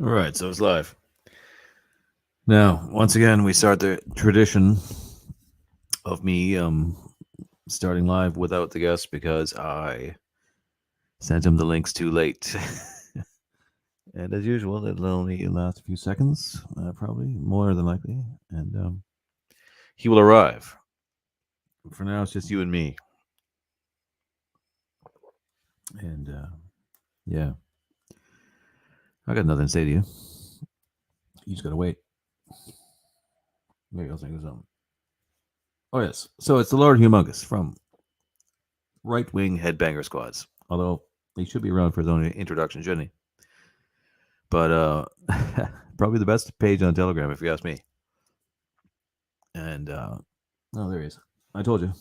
All right, so it's live. Now, once again, we start the tradition of me starting live without the guest because I sent him the links too late. And as usual, it'll only last a few seconds, probably more than likely, and he will arrive. For now, it's just you and me. And yeah, I got nothing to say to you. You just gotta wait. Maybe I'll think of something. Oh yes, so it's the Lord Humungous from Right Wing Headbanger Squads. Although he should be around for his own introduction, shouldn't he? But probably the best page on Telegram, if you ask me. And oh, there he is. I told you.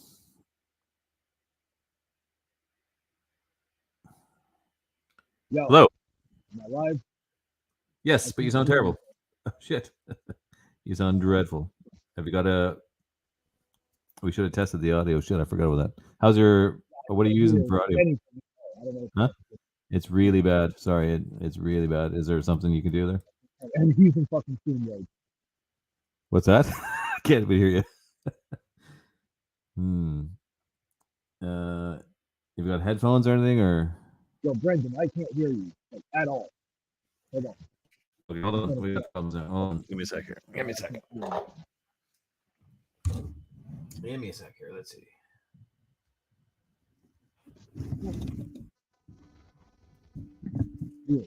Yo, Hello. am I live? Yes, I but you can't sound hear you. terrible. Oh, shit. You sound dreadful. Have you got a? We should have tested the audio. Shit, I forgot about that. How's your? What are I you can't using hear for audio? anything. I don't know if Huh? It's really bad. Sorry, it's really bad. Is there something you can do there? I'm using fucking StreamYard. What's that? I can't even hear you. Hmm. Have you got headphones or anything, or? Yo, Brendan, I can't hear you like at all. Hold on. Okay, hold I'm on. gonna We check. got problems there. Hold on. Give me a sec here. Give me a I second. can't hear you. Give me a sec here. Let's see. Yeah.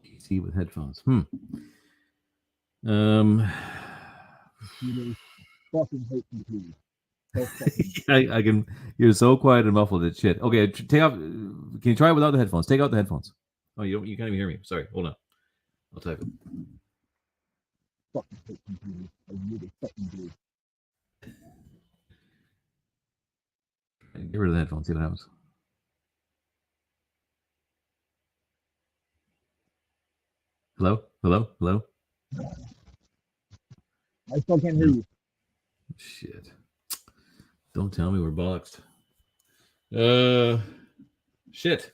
PC with headphones. Um, Computers fucking hate computers. So fucking I can. You're so quiet and muffled. It's shit. Okay, take off. Can you try it without the headphones? Take out the headphones. Oh, you don't. You can't even hear me. Sorry. Hold on. I'll type it. fucking hate computers. I really fucking do. Get rid of the headphones. See what happens. Hello. Hello. Hello. I still can't hear No. you. Shit. Don't tell me we're boxed. Uh. Shit.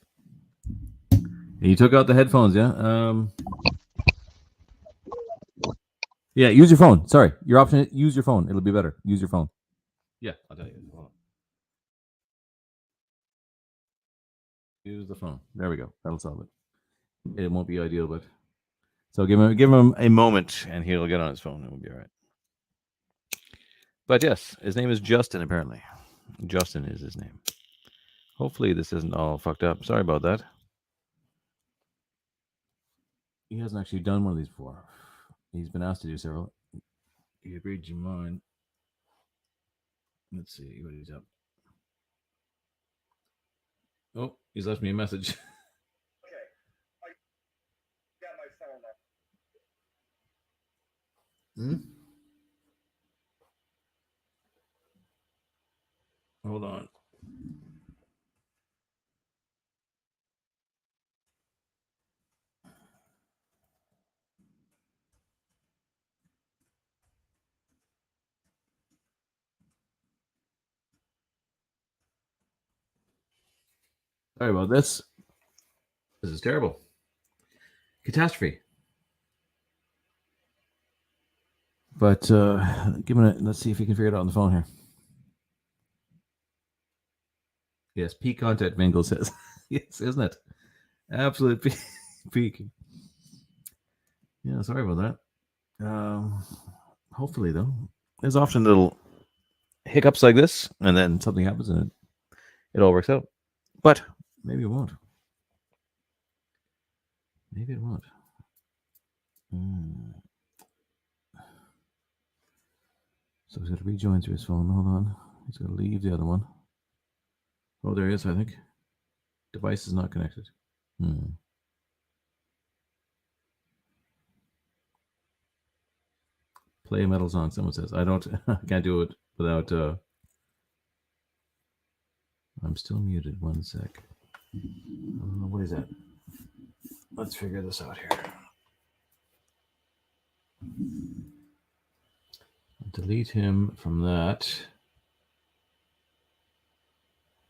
You took out the headphones, yeah? Yeah. Use your phone. Sorry. Your option. Use your phone. It'll be better. Use your phone. Yeah. I'll tell you. Hold on. Use the phone. There we go. That'll solve it. It won't be ideal, but so give him a moment, and he'll get on his phone. It will be all right. But yes, his name is Justin. Apparently, Justin is his name. Hopefully, this isn't all fucked up. Sorry about that. He hasn't actually done one of these before. He's been asked to do several. He agreed to mine. Let's see what he's up. Oh, he's left me a message. Hmm? Hold on. Sorry about this. This is terrible. Catastrophe. But give it. Let's see if you can figure it out on the phone here. Yes, peak content. Mingle says. Yes, isn't it? Absolute peak. Yeah, sorry about that. Hopefully, though, there's often little hiccups like this, and then something happens, and it all works out. But maybe it won't. Maybe it won't. Mm. So he's got to rejoin through his phone. Hold on. He's got to leave the other one. Oh, there he is, I think. Device is not connected. Play a metal song, someone says. I don't. I can't do it without. I'm still muted. One sec. What is that? Let's figure this out here. delete him from that.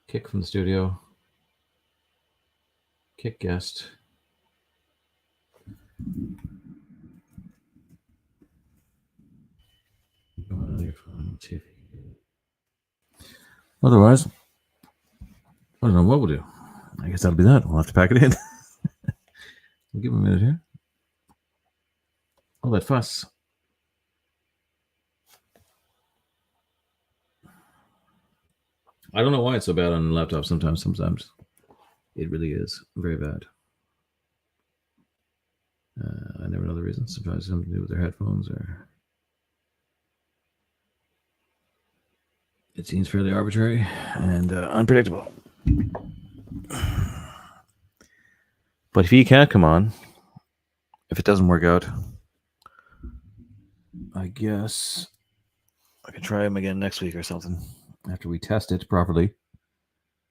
Kick from the studio. Kick guest. Otherwise, I don't know what we'll do. I guess that'll be that. We'll have to pack it in. We'll give him a minute here. All that fuss. I don't know why it's so bad on the laptop sometimes. Sometimes it really is very bad. I never know the reason. Sometimes something to do with their headphones or... It seems fairly arbitrary and unpredictable. But if he can't come on, if it doesn't work out, I guess I could try him again next week or something after we test it properly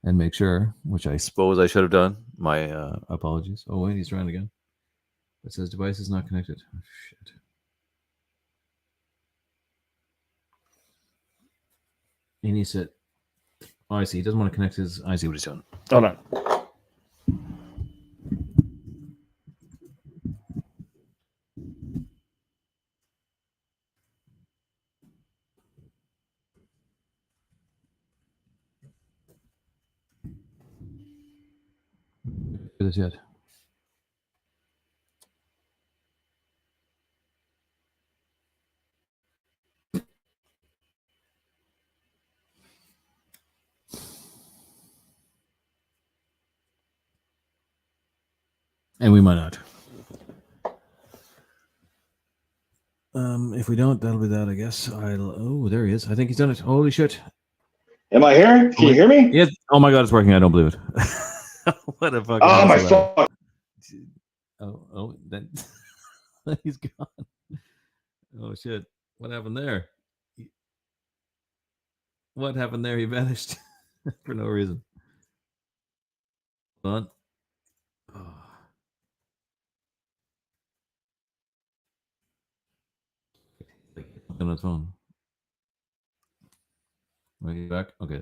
and make sure, which I suppose I should have done. My apologies. Oh, wait, he's trying again. It says device is not connected. Oh, shit. And he said, oh, I see. He doesn't want to connect his... I see what he's doing. Hold on. Do this yet. And we might not. If we don't, that'll be that, I guess. Oh, there he is. I think he's done it. Holy shit. Am I here? Can you hear me? Yes. Oh my god, it's working. I don't believe it. What a fucking... Oh my fuck. Oh, then he's gone. Oh shit. What happened there? What happened there? He vanished for no reason. Hold on. Oh. On his phone. Are you back? Okay.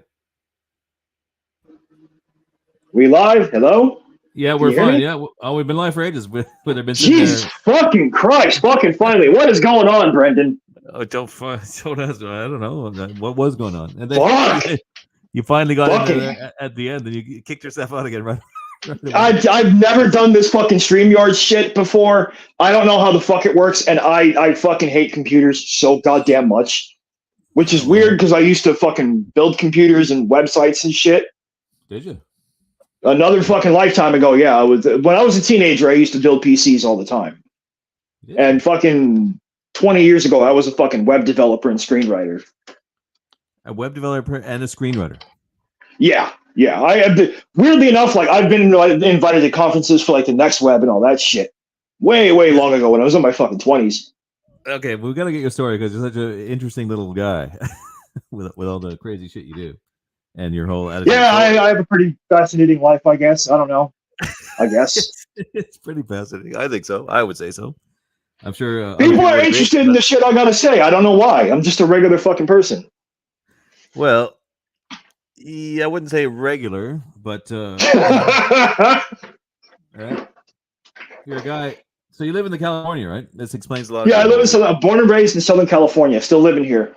We live? Hello? Yeah, we're fine. Yeah. Oh, we've been live for ages. But they've been sitting Jesus there. fucking Christ! Fucking finally, what is going on, Brendan? Oh, don't ask. I don't know what was going on. And then Fuck! you finally got Fucking... in there at the end, and you kicked yourself out again, right? I've never done this fucking StreamYard shit before. I don't know how the fuck it works, and I fucking hate computers so goddamn much. Which is weird because I used to fucking build computers and websites and shit. Did you? Another fucking lifetime ago, yeah. When I was a teenager, I used to build PCs all the time. And fucking 20 years ago, I was a fucking web developer and screenwriter. A web developer and a screenwriter. Yeah. Weirdly enough, like I've been invited to conferences for like the Next Web and all that shit. Way long ago when I was in my fucking 20s. Okay, we got to get your story because you're such an interesting little guy with all the crazy shit you do and your whole attitude. Yeah, I have a pretty fascinating life, I guess. I don't know. I guess. It's pretty fascinating. I think so. I would say so. I'm sure people are interested in the shit I gotta say. I don't know why. I'm just a regular fucking person. Well, yeah, I wouldn't say regular, but right? You're a guy. So you live in California, right? This explains a lot. Yeah, I live in Southern, born and raised in Southern California. Still living here.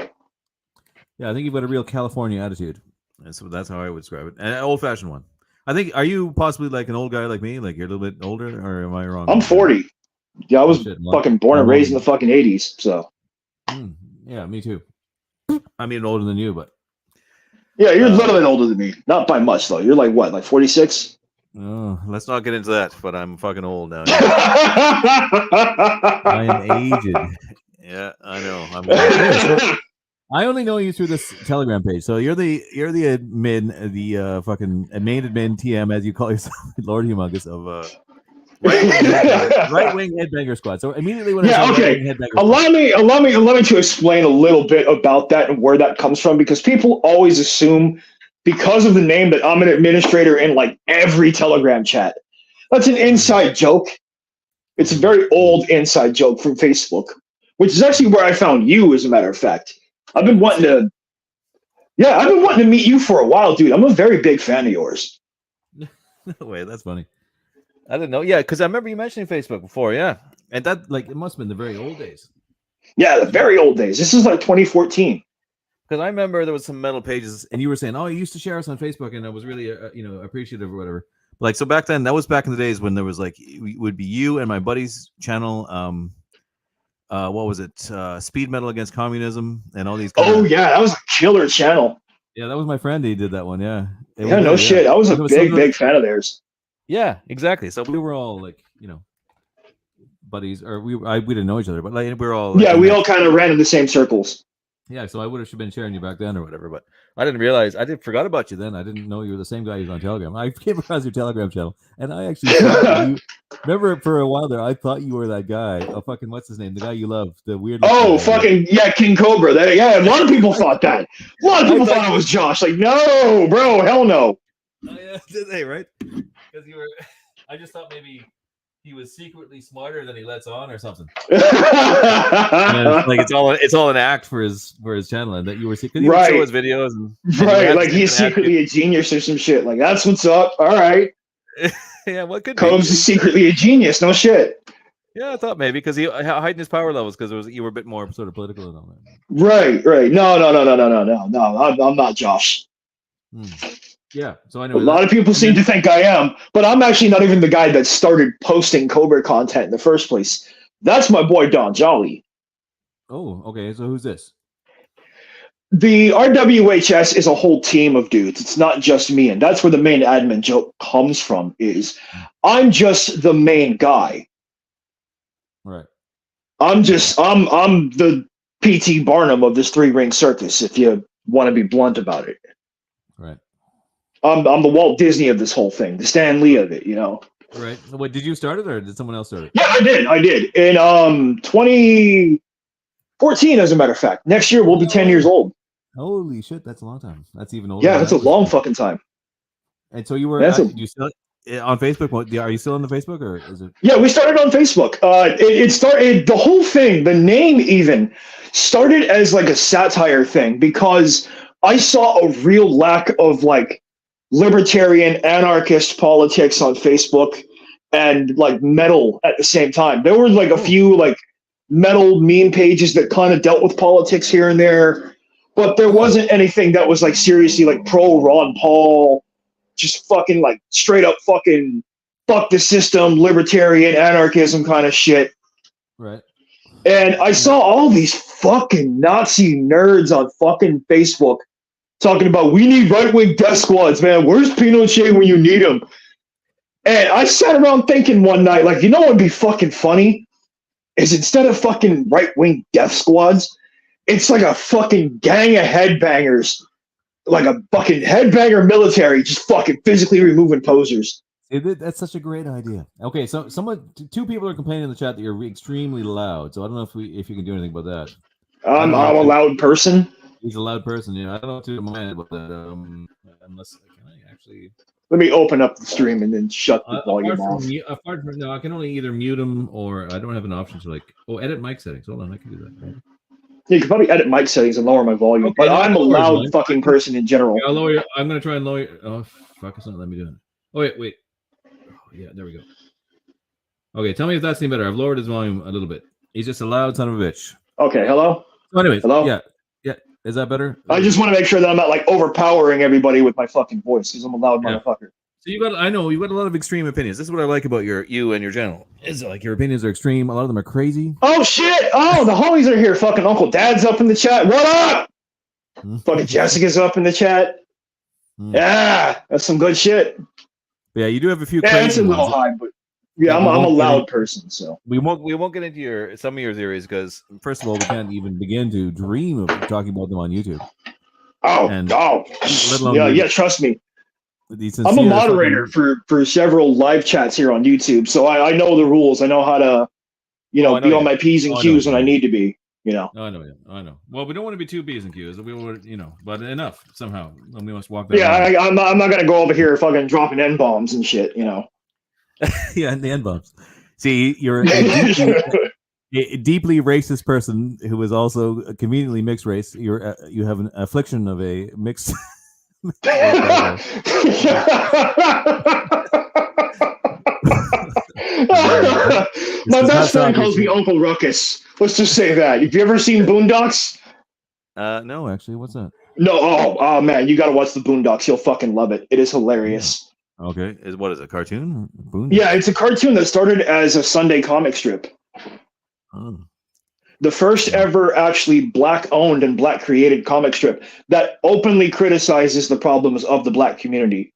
Yeah, I think you've got a real California attitude. And so that's how I would describe it. An old-fashioned one. I think, are you possibly like an old guy like me? Like you're a little bit older, or am I wrong? I'm 40. Yeah, I was fucking born and raised in the fucking 80s, so. Yeah, me too. I mean, older than you, but. Yeah, you're a little bit older than me. Not by much, though. You're like, what, like 46? Oh, let's not get into that, but I'm fucking old now. I am aged. Yeah, I know. I only know you through this Telegram page. So you're the admin, the fucking main admin TM, as you call yourself, Lord Humungous of right wing headbanger squad. So immediately when allow me to explain a little bit about that and where that comes from, because people always assume because of the name that I'm an administrator in like every Telegram chat. That's an inside joke. It's a very old inside joke from Facebook, which is actually where I found you, as a matter of fact. I've been wanting to. Yeah, I've been wanting to meet you for a while, dude. I'm a very big fan of yours. No way, that's funny. I didn't know. Yeah, because I remember you mentioning Facebook before. Yeah, and that like it must have been the very old days. Yeah, the very old days. This is like 2014. Because I remember there was some metal pages, and you were saying, "Oh, you used to share us on Facebook," and I was really, appreciative or whatever. Like, so back then, that was back in the days when there was like, it would be you and my buddy's channel. What was it? Speed Metal Against Communism, and all these. Oh yeah, that was a killer channel. Yeah, that was my friend. He did that one. Yeah. Yeah, no shit. I was a big fan of theirs. Yeah, exactly. So we were all like, buddies, or we didn't know each other, but like we were all. Yeah, we all kind of ran in the same circles. Yeah, so I would have been sharing you back then or whatever, but I didn't realize. I forgot about you then. I didn't know you were the same guy who's on Telegram. I came across your Telegram channel, and I actually remember for a while there. I thought you were that guy. Oh, fucking what's his name? The guy you love, the weird. Oh, fucking yeah, King Cobra. Yeah, a lot of people thought that. A lot of people thought it was Josh. Like, no, bro, hell no. Oh yeah, did they right? Because you were. I just thought maybe he was secretly smarter than he lets on or something. Like it's all an act for his channel, and that you were secretly right. Show his videos and right, like he's secretly a genius or some shit. Like that's what's up. All right. Yeah, what could Combs is secretly a genius. No shit. Yeah, I thought maybe because he heightened his power levels because you were a bit more sort of political and all that. Right. No. I'm not Josh. Yeah. So anyway, a lot of people seem to think I am, but I'm actually not even the guy that started posting Cobra content in the first place. That's my boy Don Jolly. Oh, okay. So who's this? The RWHS is a whole team of dudes. It's not just me, and that's where the main admin joke comes from. Is I'm just the main guy. Right. I'm the P.T. Barnum of this 3-ring circus. If you want to be blunt about it. Right. I'm the Walt Disney of this whole thing, the Stan Lee of it, Right. So wait, did you start it or did someone else start it? Yeah, I did. In 2014, as a matter of fact. Next year we'll be 10 years old. Holy shit, that's a long time. That's even older. Yeah, that's a long fucking time. And so you were you still on Facebook? Are you still on the Facebook or is it? Yeah, we started on Facebook. It started the whole thing. The name even started as like a satire thing because I saw a real lack of like libertarian anarchist politics on Facebook and like metal at the same time. There were like a few like metal meme pages that kind of dealt with politics here and there, but there wasn't anything that was like seriously like pro Ron Paul, just fucking like straight up fucking fuck the system, libertarian anarchism kind of shit. Right. And I saw all these fucking Nazi nerds on fucking Facebook talking about we need right-wing death squads, man. Where's Pinochet when you need him? And I sat around thinking one night, like, what would be fucking funny is instead of fucking right-wing death squads, it's like a fucking gang of headbangers, like a fucking headbanger military, just fucking physically removing posers. That's such a great idea. Okay, so two people are complaining in the chat that you're extremely loud. So I don't know if you can do anything about that. I'm a loud person. He's a loud person, I don't know too mind about that. Unless can I actually? Let me open up the stream and then shut the volume off. Apart from I can only either mute him or I don't have an option to edit mic settings. Hold on, I can do that. Right? You can probably edit mic settings and lower my volume, okay, but I'm a loud fucking person in general. Yeah, I'll lower. I'm gonna try and lower. Oh fuck! It's not letting me do it. Oh wait. Oh, yeah, there we go. Okay, tell me if that's any better. I've lowered his volume a little bit. He's just a loud son of a bitch. Okay, hello. So anyways, hello. Yeah. Is that better? I just want to make sure that I'm not like overpowering everybody with my fucking voice because I'm a loud motherfucker. So you've got a lot of extreme opinions. This is what I like about you and your channel. Is like your opinions are extreme. A lot of them are crazy. Oh shit! Oh, the homies are here. Fucking Uncle Dad's up in the chat. What up? Fucking Jessica's up in the chat. Yeah, that's some good shit. Yeah, you do have a few. Yeah, it's a little high, but yeah, I'm a loud person, so we won't get into some of your theories because first of all, we can't even begin to dream of talking about them on YouTube. Yeah, trust me. I'm a moderator for several live chats here on YouTube, so I know the rules. I know how to, be on my P's and Q's when I need to be. I know. Well, we don't want to be too P's and Q's. We want, but enough somehow. And we must walk that. Yeah, I'm not gonna go over here fucking dropping N bombs and shit. Yeah, and the N bombs. See, you're a deeply racist person who is also a conveniently mixed race. You have an affliction of a mixed. race background. My best friend calls me Uncle Ruckus. Let's just say that. Have you ever seen Boondocks? No, actually, what's that? No. Oh man, you got to watch the Boondocks. You'll fucking love it. It is hilarious. Okay, what is it? Cartoon? Boondocks? Yeah, it's a cartoon that started as a Sunday comic strip. Oh. The first ever actually black owned and black created comic strip that openly criticizes the problems of the black community.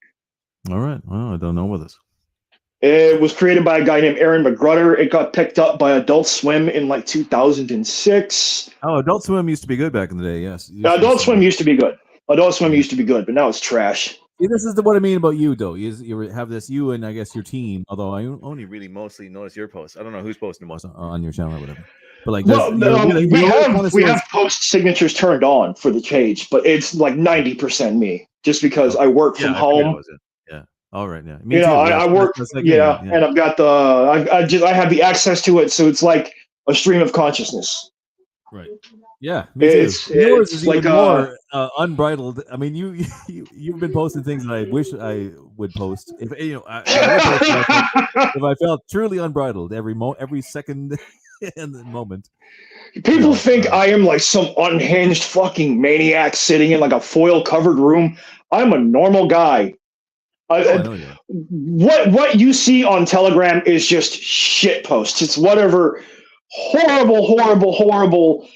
All right. Well, I don't know what this. It was created by a guy named Aaron McGruder. It got picked up by Adult Swim in like 2006. Oh, Adult Swim used to be good back in the day. Yes. Adult Swim used to be good. Adult Swim used to be good, but now it's trash. See, this is what I mean about you, though. You have this, you and I guess your team. Although I only really mostly notice your posts. I don't know who's posting most on your channel or whatever. But like, well, we have post signatures turned on for the page, but it's like 90% me, just because I work from home. Yeah. All right. Yeah. Me too. I work. Yeah, and I've got I have the access to it, so it's like a stream of consciousness. Right. Yeah, me too. Yours is like even more unbridled. I mean, you've been posting things that I wish I would post. If if I felt truly unbridled every second and moment. People think I am like some unhinged fucking maniac sitting in like a foil covered room. I'm a normal guy. What you see on Telegram is just shit posts. It's whatever horrible,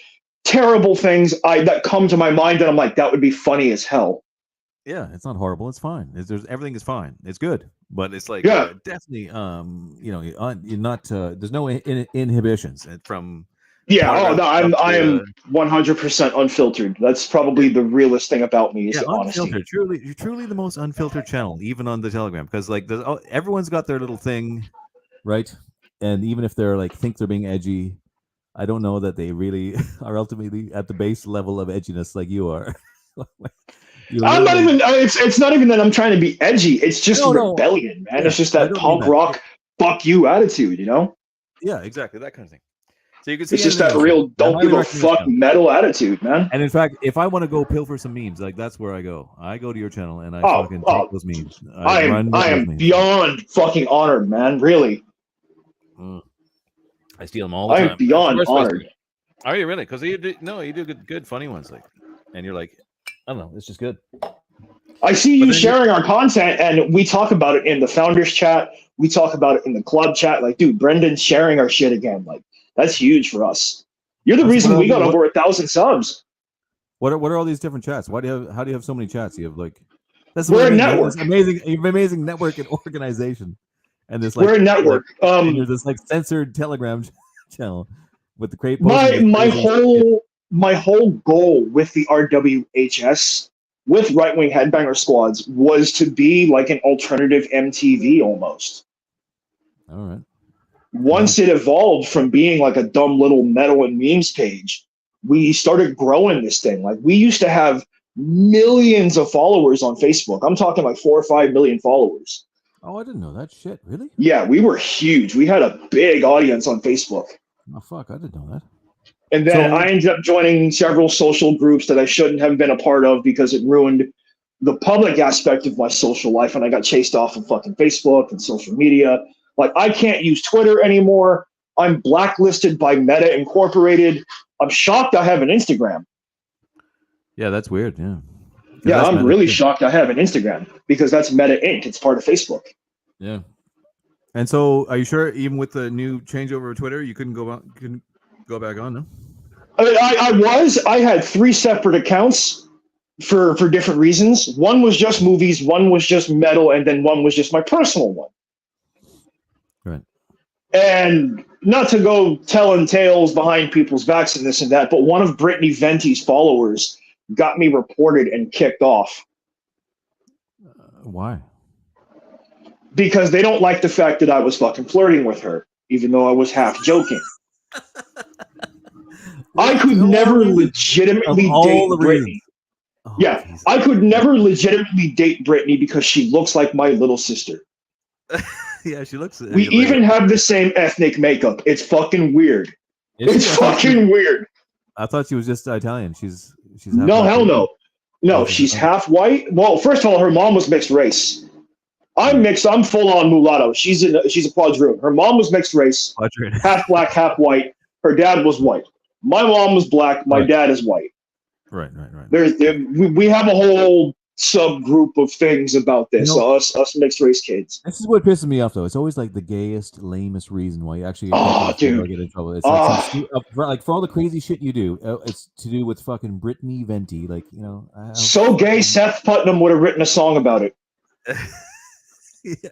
terrible things that come to my mind that I'm like, that would be funny as hell. Yeah, it's not horrible. It's fine. Everything is fine. It's good, but it's like definitely you're not. There's no inhibitions from. Yeah. Oh no, I am 100% unfiltered. That's probably the realest thing about me is the honesty. You're truly the most unfiltered channel, even on the Telegram, because like everyone's got their little thing, right? And even if they're like think they're being edgy, I don't know that they really are ultimately at the base level of edginess like you are. I'm not even. It's not even that I'm trying to be edgy. It's just rebellion, man. Yeah, it's just that punk rock fuck you attitude, you know? Yeah, exactly, that kind of thing. So you can see it's just that real don't give a fuck metal attitude, man. And in fact, if I want to go pilfer some memes, like that's where I go. I go to your channel and I fucking take those memes. I am beyond fucking honored, man. Really. I steal them all the time. I'm beyond honored. Are you really? Because you do good funny ones, like, and you're like, I don't know, it's just good. I see you sharing our content, and we talk about it in the founders chat. We talk about it in the club chat. Like, dude, Brendan's sharing our shit again. Like, that's huge for us. You're the reason we got over 1,000 subs. What are all these different chats? How do you have so many chats? You have like we're a network. Amazing network and organization. And this like we're a network. And there's this like censored Telegram channel with the great my whole goal with the RWHS with right wing headbanger squads was to be like an alternative MTV almost. All right. Once it evolved from being like a dumb little metal and memes page, we started growing this thing. Like we used to have millions of followers on Facebook. I'm talking like 4 or 5 million followers. Oh, I didn't know that shit. Really? Yeah, we were huge. We had a big audience on Facebook. Oh, fuck. I didn't know that. And then I ended up joining several social groups that I shouldn't have been a part of because it ruined the public aspect of my social life. And I got chased off of fucking Facebook and social media. Like, I can't use Twitter anymore. I'm blacklisted by Meta Incorporated. I'm shocked I have an Instagram. Yeah, that's weird. Yeah. Yeah, I'm really shocked I have an Instagram because that's Meta Inc. It's part of Facebook. Yeah. And so, are you sure, even with the new changeover of Twitter, you couldn't go back on? No. I had 3 separate accounts for different reasons. One was just movies, one was just metal, and then one was just my personal one. Right. And not to go telling tales behind people's backs and this and that, but one of Brittany Venti's followers got me reported and kicked off. Why? Because they don't like the fact that I was fucking flirting with her, even though I was half joking. I could never legitimately date Brittany. Oh, yeah, Jesus. I could never legitimately date Brittany because she looks like my little sister. Yeah, she looks. We even have the same ethnic makeup. It's fucking weird. It's fucking weird. I thought she was just Italian. She's half No, black. hell no. No, she's half white. Well, first of all, her mom was mixed race. I'm mixed. I'm full on mulatto. She's a quadroon. Her mom was mixed race, half black, half white. Her dad was white. My mom was black. My dad is white. Right. We have a whole subgroup of things about this. Us mixed race kids. This is what pisses me off, though. It's always like the gayest, lamest reason why you actually get in trouble. It's like for all the crazy shit you do, it's to do with fucking Brittany Venti. Like, you know, so gay. Seth Putnam would have written a song about it. Yeah.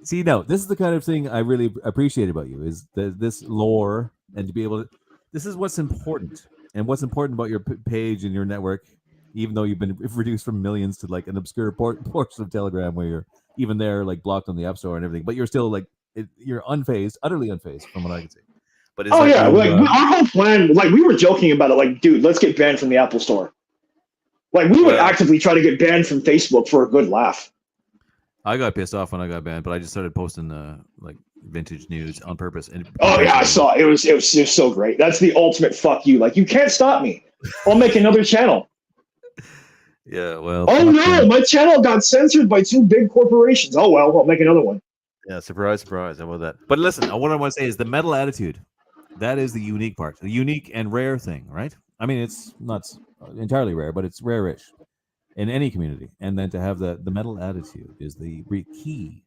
See, no, this is the kind of thing I really appreciate about you is this lore and to be able to. This is what's important, and what's important about your page and your network. Even though you've been reduced from millions to like an obscure portion of Telegram where you're even there like blocked on the App Store and everything, but you're still like you're unfazed, utterly unfazed from what I can see. But it's our whole plan, like we were joking about it, like, dude, let's get banned from the Apple Store. Like we would actively try to get banned from Facebook for a good laugh. I got pissed off when I got banned, but I just started posting like vintage news on purpose. I saw it. It was so great. That's the ultimate fuck you. Like you can't stop me. I'll make another channel. Yeah, well. Oh no, my channel got censored by 2 big corporations. Oh well, I'll make another one. Yeah, surprise. How about that? But listen, what I want to say is the metal attitude. That is the unique part, the unique and rare thing, right? I mean, it's not entirely rare, but it's rare-ish in any community. And then to have the metal attitude is the key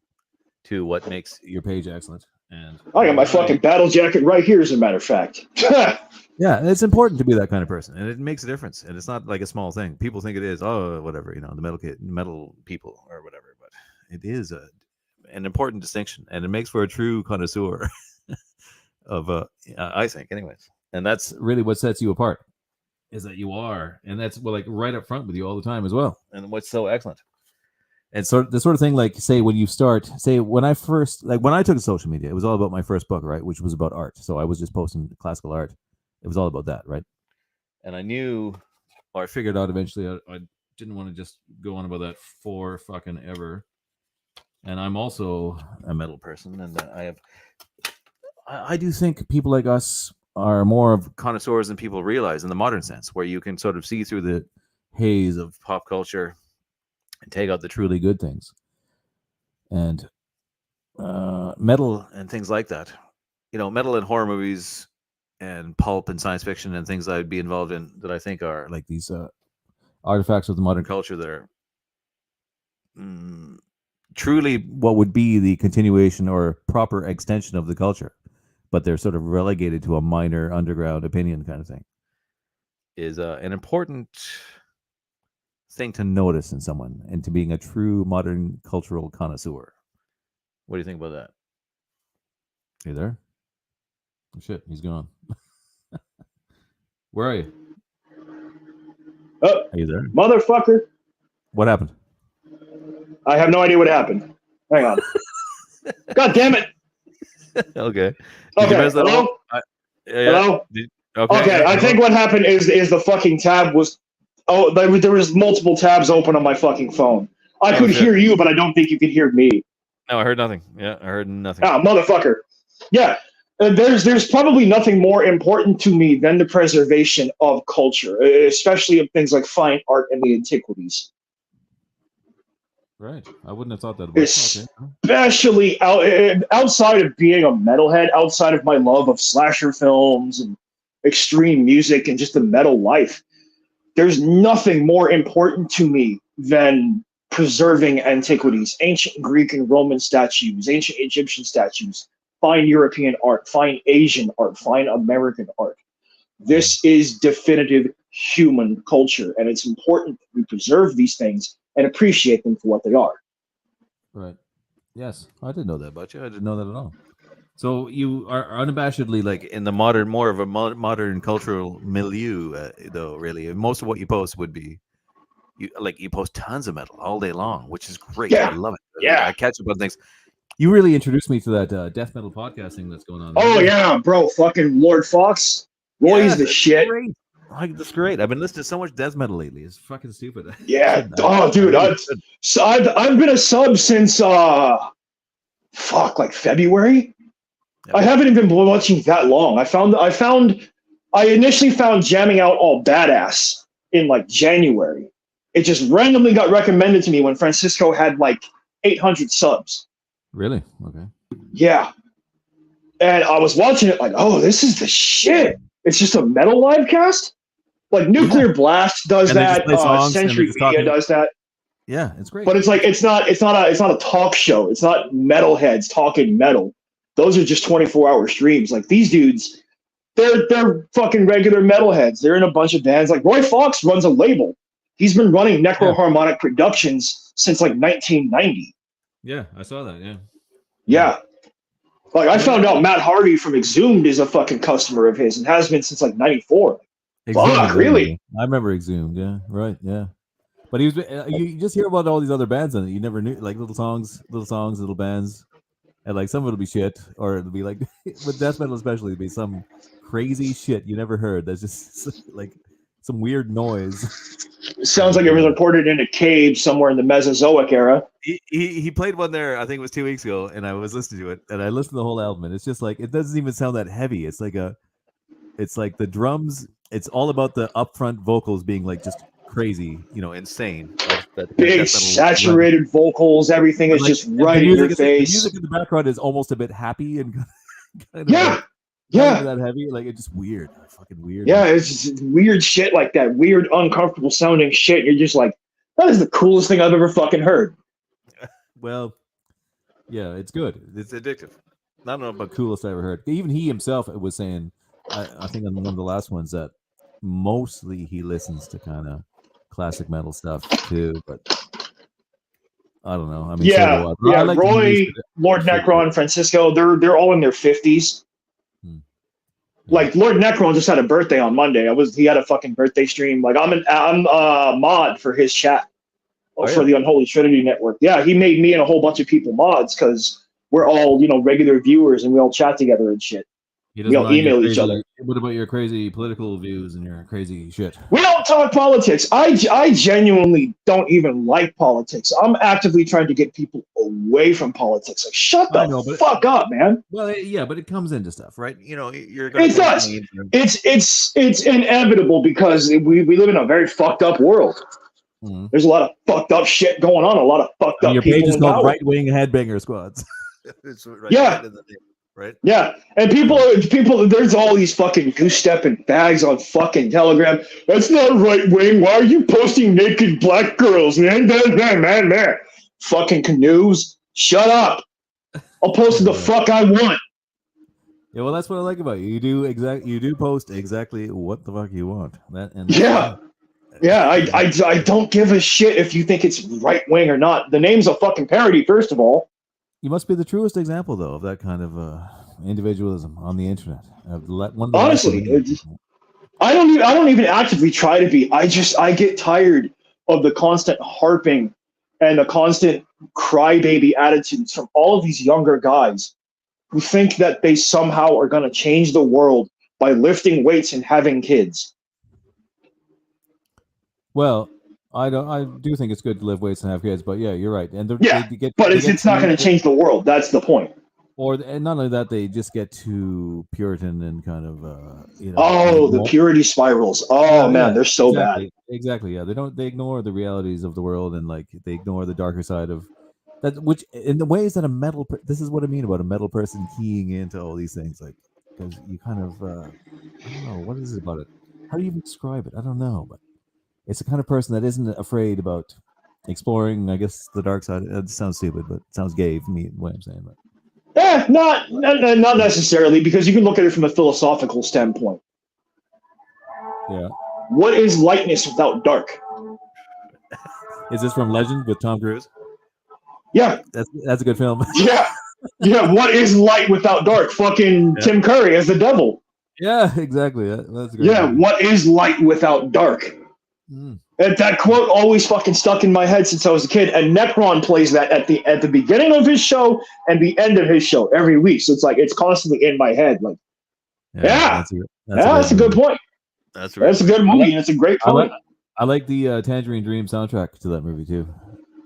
to what makes your page excellent. And I got my fucking battle jacket right here, as a matter of fact. Yeah, it's important to be that kind of person, and it makes a difference. And it's not like a small thing. People think it is, whatever, you know, the metal people or whatever. But it is an important distinction, and it makes for a true connoisseur of, I think, anyways. And that's really what sets you apart, is that you are, and that's like right up front with you all the time as well. And what's so excellent. And so the sort of thing, like, when I took to social media, it was all about my first book, right, which was about art. So I was just posting classical art. It was all about that, right? And I knew, or I figured out eventually, I didn't want to just go on about that for fucking ever. And I'm also a metal person, and I do think people like us are more of connoisseurs than people realize in the modern sense, where you can sort of see through the haze of pop culture and take out the truly good things. And metal and things like that. You know, metal and horror movies and pulp and science fiction and things I'd be involved in that I think are like these artifacts of the modern culture that are truly what would be the continuation or proper extension of the culture, but they're sort of relegated to a minor underground opinion kind of thing, is an important thing to notice in someone and to being a true modern cultural connoisseur. What do you think about that? You there? Oh, shit, he's gone. Where are you? Oh, are you there? Motherfucker. What happened? I have no idea what happened. Hang on. God damn it. Okay. Hello? Hello? Okay, I think what happened is the fucking tab was... Oh, there was multiple tabs open on my fucking phone. I could hear you, but I don't think you could hear me. No, I heard nothing. Yeah, I heard nothing. Ah, motherfucker. Yeah. There's probably nothing more important to me than the preservation of culture, especially of things like fine art and the antiquities. Right. I wouldn't have thought that about Especially outside of being a metalhead, outside of my love of slasher films and extreme music and just the metal life, there's nothing more important to me than preserving antiquities, ancient Greek and Roman statues, ancient Egyptian statues, fine European art, fine Asian art, fine American art. This is definitive human culture, and it's important that we preserve these things and appreciate them for what they are. Right. Yes, I didn't know that about you. I didn't know that at all. So you are unabashedly like in the more of a modern cultural milieu, though. Really, most of what you post would be, you post tons of metal all day long, which is great. Yeah. I love it. Yeah, I catch up on things. You really introduced me to that death metal podcasting that's going on. Oh yeah, bro, fucking Lord Fox, Roy's the shit. Great. That's great. I've been listening to so much death metal lately. It's fucking stupid. Yeah. Dude, I've been a sub since like February. I haven't even been watching that long. I initially found Jamming Out All Badass in like January. It just randomly got recommended to me when Francisco had like 800 subs. Really? Okay. Yeah. And I was watching it like, oh, this is the shit. It's just a metal live cast. Like Yeah. Nuclear Blast does And they just that. play songs and they're Century just Media talking. does that. Yeah, it's great. But it's like it's not a talk show. It's not metalheads talking metal. Those are just 24-hour streams. Like these dudes, they're fucking regular metalheads. They're in a bunch of bands. Like Roy Fox runs a label. He's been running Yeah. Necroharmonic Productions since like 1990. Yeah, I saw that. Yeah. Yeah. Like I Yeah. found out Matt Harvey from Exhumed is a fucking customer of his and has been since like '94. Exhumed, Fuck, really? I remember Exhumed. Yeah, right. Yeah. But he was. You just hear about all these other bands on it. You never knew, like little songs, little bands, and like some of it'll be shit, or it'll be like, with death metal especially, it'll be some crazy shit you never heard. That's just like some weird noise. Sounds like it was recorded in a cave somewhere in the Mesozoic era. He played one there. I think it was 2 weeks ago, and I was listening to it, and I listened to the whole album, and it's just like it doesn't even sound that heavy. It's like the drums. It's all about the upfront vocals being like just crazy, insane. That Big saturated vocals, everything is like, just right in your face. The music in the background is almost a bit happy and kind of yeah, not even that heavy. Like it's just weird, fucking weird. Yeah, it's just weird shit like that. Weird, uncomfortable sounding shit. You're just like, that is the coolest thing I've ever fucking heard. Well, yeah, it's good. It's addictive. I don't know about coolest I ever heard. Even he himself was saying, I think on one of the last ones, that mostly he listens to kind of classic metal stuff too, but I don't know. I mean, yeah, so do I. yeah. I like Roy, Lord Necron, Francisco, they're all in their 50s. Yeah. Like Lord Necron just had a birthday on Monday. He had a fucking birthday stream. Like I'm a mod for his chat for the Unholy Trinity Network. Yeah, he made me and a whole bunch of people mods because we're all regular viewers and we all chat together and shit. We all email each other. What about your crazy political views and your crazy shit? We don't talk politics. I genuinely don't even like politics. I'm actively trying to get people away from politics. Like, shut the fuck up, man. Well, yeah, but it comes into stuff, right? You're going to. It does. It's inevitable because we live in a very fucked up world. Mm-hmm. There's a lot of fucked up shit going on. A lot of fucked up your people. Your page is called Right Wing Headbanger Squads. It's right, yeah. Right? Yeah, and people, there's all these fucking goose-stepping bags on fucking Telegram. That's not right wing. Why are you posting naked black girls, man? Man. Fucking canoes. Shut up. I'll post the fuck I want. Yeah, well, that's what I like about you. You do post exactly what the fuck you want. Yeah, I don't give a shit if you think it's right wing or not. The name's a fucking parody, first of all. You must be the truest example, though, of that kind of individualism on the internet. Honestly, I don't even actively try to be. I get tired of the constant harping and the constant crybaby attitudes from all of these younger guys who think that they somehow are going to change the world by lifting weights and having kids. Well, I do think it's good to lift weights and have kids, but yeah, you're right. And it's not going to change the world. That's the point. And not only that, they just get too Puritan and kind of the purity spirals. Oh man, they're so bad. Exactly. Yeah, they ignore the realities of the world and like they ignore the darker side of that. Which in the ways that this is what I mean about a metal person keying into all these things, like because you kind of I don't know what is it about it. How do you even describe it? I don't know, but it's the kind of person that isn't afraid about exploring, I guess, the dark side. It sounds stupid, but it sounds gay for me, what I'm saying. But not necessarily, because you can look at it from a philosophical standpoint. Yeah. What is lightness without dark? Is this from Legend with Tom Cruise? Yeah. That's a good film. Yeah. Yeah. What is light without dark? Fucking Tim Curry as the devil. Yeah, exactly. That's great. Yeah. What is light without dark? And that quote always fucking stuck in my head since I was a kid. And Necron plays that at the beginning of his show and the end of his show every week. So it's constantly in my head. Like, that's a good point. That's a good movie. And it's a great point. I like the Tangerine Dream soundtrack to that movie too.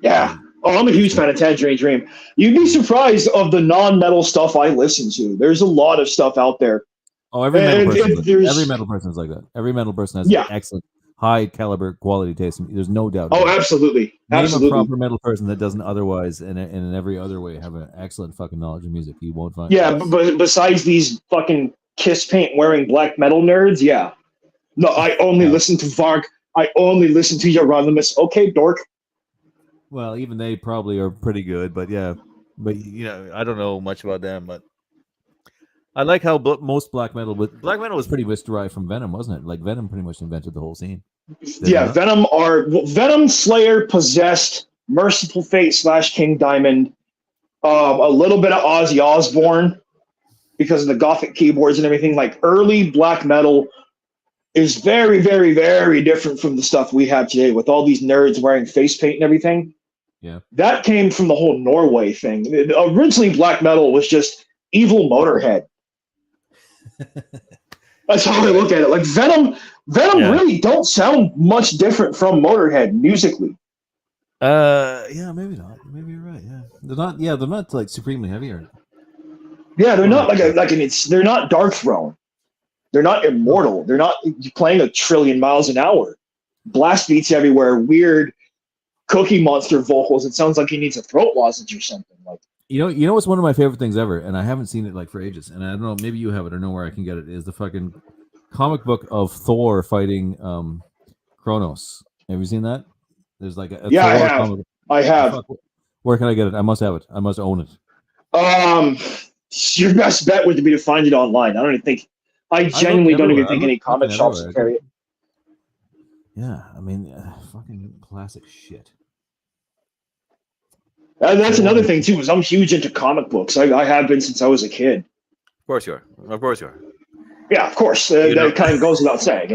Yeah. Oh, I'm a huge fan of Tangerine Dream. You'd be surprised of the non-metal stuff I listen to. There's a lot of stuff out there. Oh, every metal And person. Every there's metal person is like that. Every metal person has yeah. excellent, high caliber, quality taste. There's no doubt Oh, about it. absolutely. Name a Absolutely. proper metal person that doesn't otherwise, and in every other way, have an excellent fucking knowledge of music. You won't find. Yeah, but besides these fucking kiss paint wearing black metal nerds, yeah. No, I only Yeah. listen to Varg. I only listen to Euronymous. Okay, dork. Well, even they probably are pretty good, but yeah, but I don't know much about them, but I like how most black metal, but black metal was pretty much derived from Venom, wasn't it? Like Venom pretty much invented the whole scene. Did Yeah, Venom, Slayer, Possessed, Merciful Fate / King Diamond, a little bit of Ozzy Osbourne because of the gothic keyboards and everything. Like early black metal is very, very, very different from the stuff we have today with all these nerds wearing face paint and everything. Yeah. That came from the whole Norway thing. Originally, black metal was just evil Motorhead. That's how I look at it. Like Venom really don't sound much different from Motorhead musically. Yeah, maybe not. Maybe you're right. Yeah, they're not. Yeah, they're not like supremely heavy or. Yeah, they're not they're not Dark Throne. They're not immortal. They're not playing a trillion miles an hour. Blast beats everywhere. Weird Cookie Monster vocals. It sounds like he needs a throat lozenge or something. Like you know what's one of my favorite things ever, and I haven't seen it like for ages, and I don't know, maybe you have it or know where I can get it. Is the fucking comic book of Thor fighting Kronos. Have you seen that? There's like a yeah, Thor I have. comic. I have. Fuck, where can I get it? I must have it. I must own it. Your best bet would be to find it online. I don't even think. I genuinely don't even think any comic shops will carry it. Yeah, I mean, fucking classic shit. That's another thing too. Is I'm huge into comic books. I have been since I was a kid. Of course you are. Of course you are. Yeah, of course. That kind of goes without saying,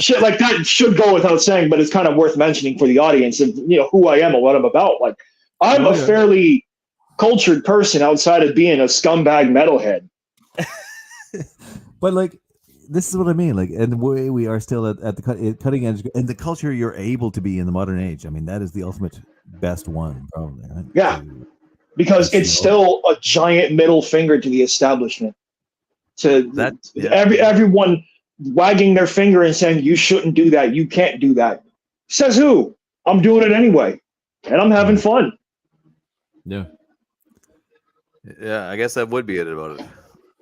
Shit like that should go without saying, but it's kind of worth mentioning for the audience of who I am and what I'm about. Like, I'm a fairly cultured person outside of being a scumbag metalhead. But like, this is what I mean. Like, and we are still at the cutting edge, and the culture you're able to be in the modern age. I mean, that is the ultimate best one, probably. Right? Yeah, because it's still a giant middle finger to the establishment. To that, everyone wagging their finger and saying you shouldn't do that, you can't do that. Says who? I'm doing it anyway, and I'm having fun. Yeah, I guess that would be it about it.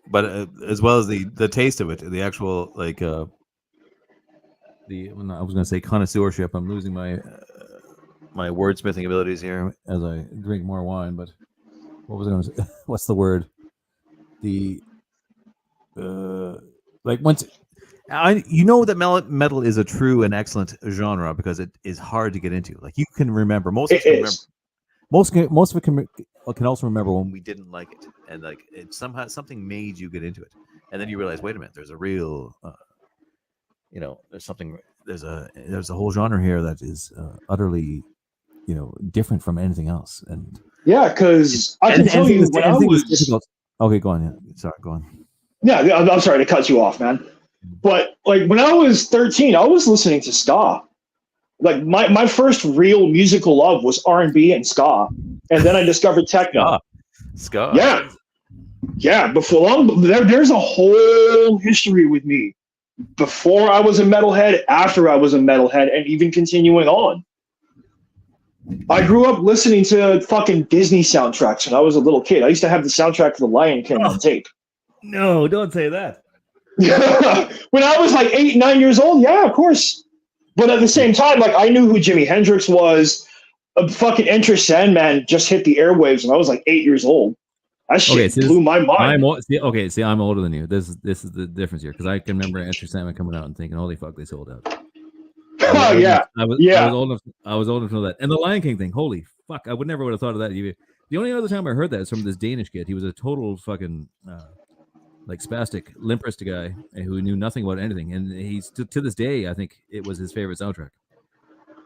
But as well as the taste of it, the actual like I was going to say connoisseurship. I'm losing my my wordsmithing abilities here as I drink more wine. But what was I going to say? What's the word? The like once that metal is a true and excellent genre because it is hard to get into. Like you can remember most of it can also remember when we didn't like it, and like it somehow something made you get into it, and then you realize, wait a minute, there's a real, there's a whole genre here that is utterly, different from anything else, and yeah, because I can tell you when I was difficult. Okay, go on. Yeah, sorry, go on. Yeah, I'm sorry to cut you off, man. But like when I was 13, I was listening to ska. Like my first real musical love was R&B and ska, and then I discovered techno. Ska. Yeah. Before there's a whole history with me. Before I was a metalhead, after I was a metalhead, and even continuing on. I grew up listening to fucking Disney soundtracks when I was a little kid. I used to have the soundtrack for The Lion King on tape. No, don't say that. When I was like 8, 9 years old, yeah, of course. But at the same time, like I knew who Jimi Hendrix was. A fucking Enter Sandman just hit the airwaves when I was like 8 years old. That shit blew my mind. I'm older than you. This is the difference here because I can remember Enter Sandman coming out and thinking, "Holy fuck, they sold out." I was old enough. I was old enough to know that. And the Lion King thing, holy fuck, I would never would have thought of that. The only other time I heard that is from this Danish kid. He was a total fucking like spastic, limp-wristed guy who knew nothing about anything, and he's to this day, I think it was his favorite soundtrack.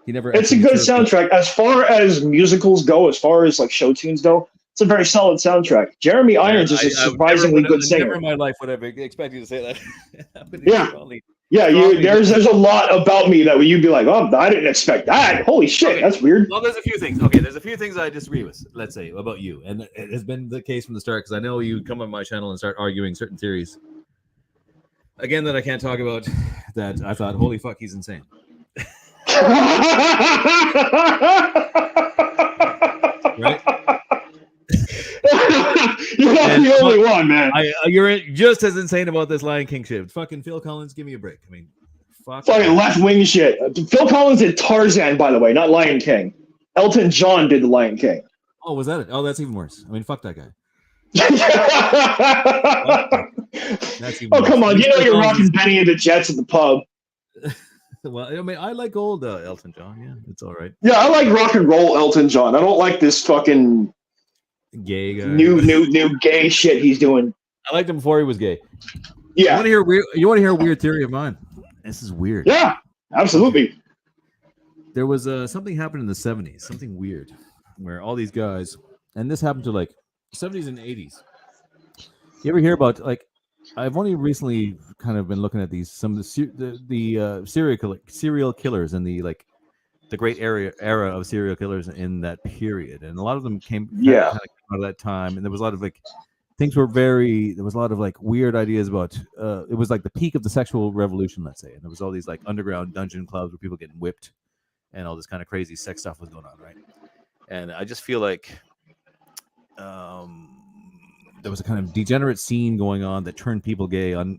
He never. It's a good soundtrack as far as musicals go. As far as like show tunes go, it's a very solid soundtrack. Jeremy Irons is a surprisingly good singer. Never in my life would I expect you to say that. Yeah. Yeah, strongly. there's a lot about me that you'd be like, oh, I didn't expect that. Holy shit, Okay. that's weird. Well, there's a few things. Okay, there's a few things I disagree with. Let's say about you, and it has been the case from the start because I know you come on my channel and start arguing certain theories. Again, that I can't talk about. That I thought, holy fuck, he's insane. Right? You're not the only one, man. You're just as insane about this Lion King shit. Fucking Phil Collins, give me a break. I mean, fucking left wing shit. Phil Collins did Tarzan, by the way, not Lion King. Elton John did the Lion King. Oh, was that it? Oh, that's even worse. I mean, fuck that guy. That's even oh, worse. come on. You know you're rocking Benny and the Jets at the pub. Well, I mean, I like old Elton John. Yeah, it's all right. Yeah, I like rock and roll Elton John. I don't like this fucking gay guy. New gay shit he's doing. I liked him before he was gay. Yeah. You want to hear a weird theory of mine? This is weird. Yeah, absolutely. There was something happened in the 70s, something weird, where all these guys, and this happened to like 70s and 80s. You ever hear about like? I've only recently kind of been looking at these some of the serial killers and the great era of serial killers in that period, and a lot of them came kind of out of that time, and there was a lot of like things were very. There was a lot of like weird ideas about. It was like the peak of the sexual revolution, let's say, and there was all these like underground dungeon clubs where people getting whipped, and all this kind of crazy sex stuff was going on, right? And I just feel like there was a kind of degenerate scene going on that turned people gay. On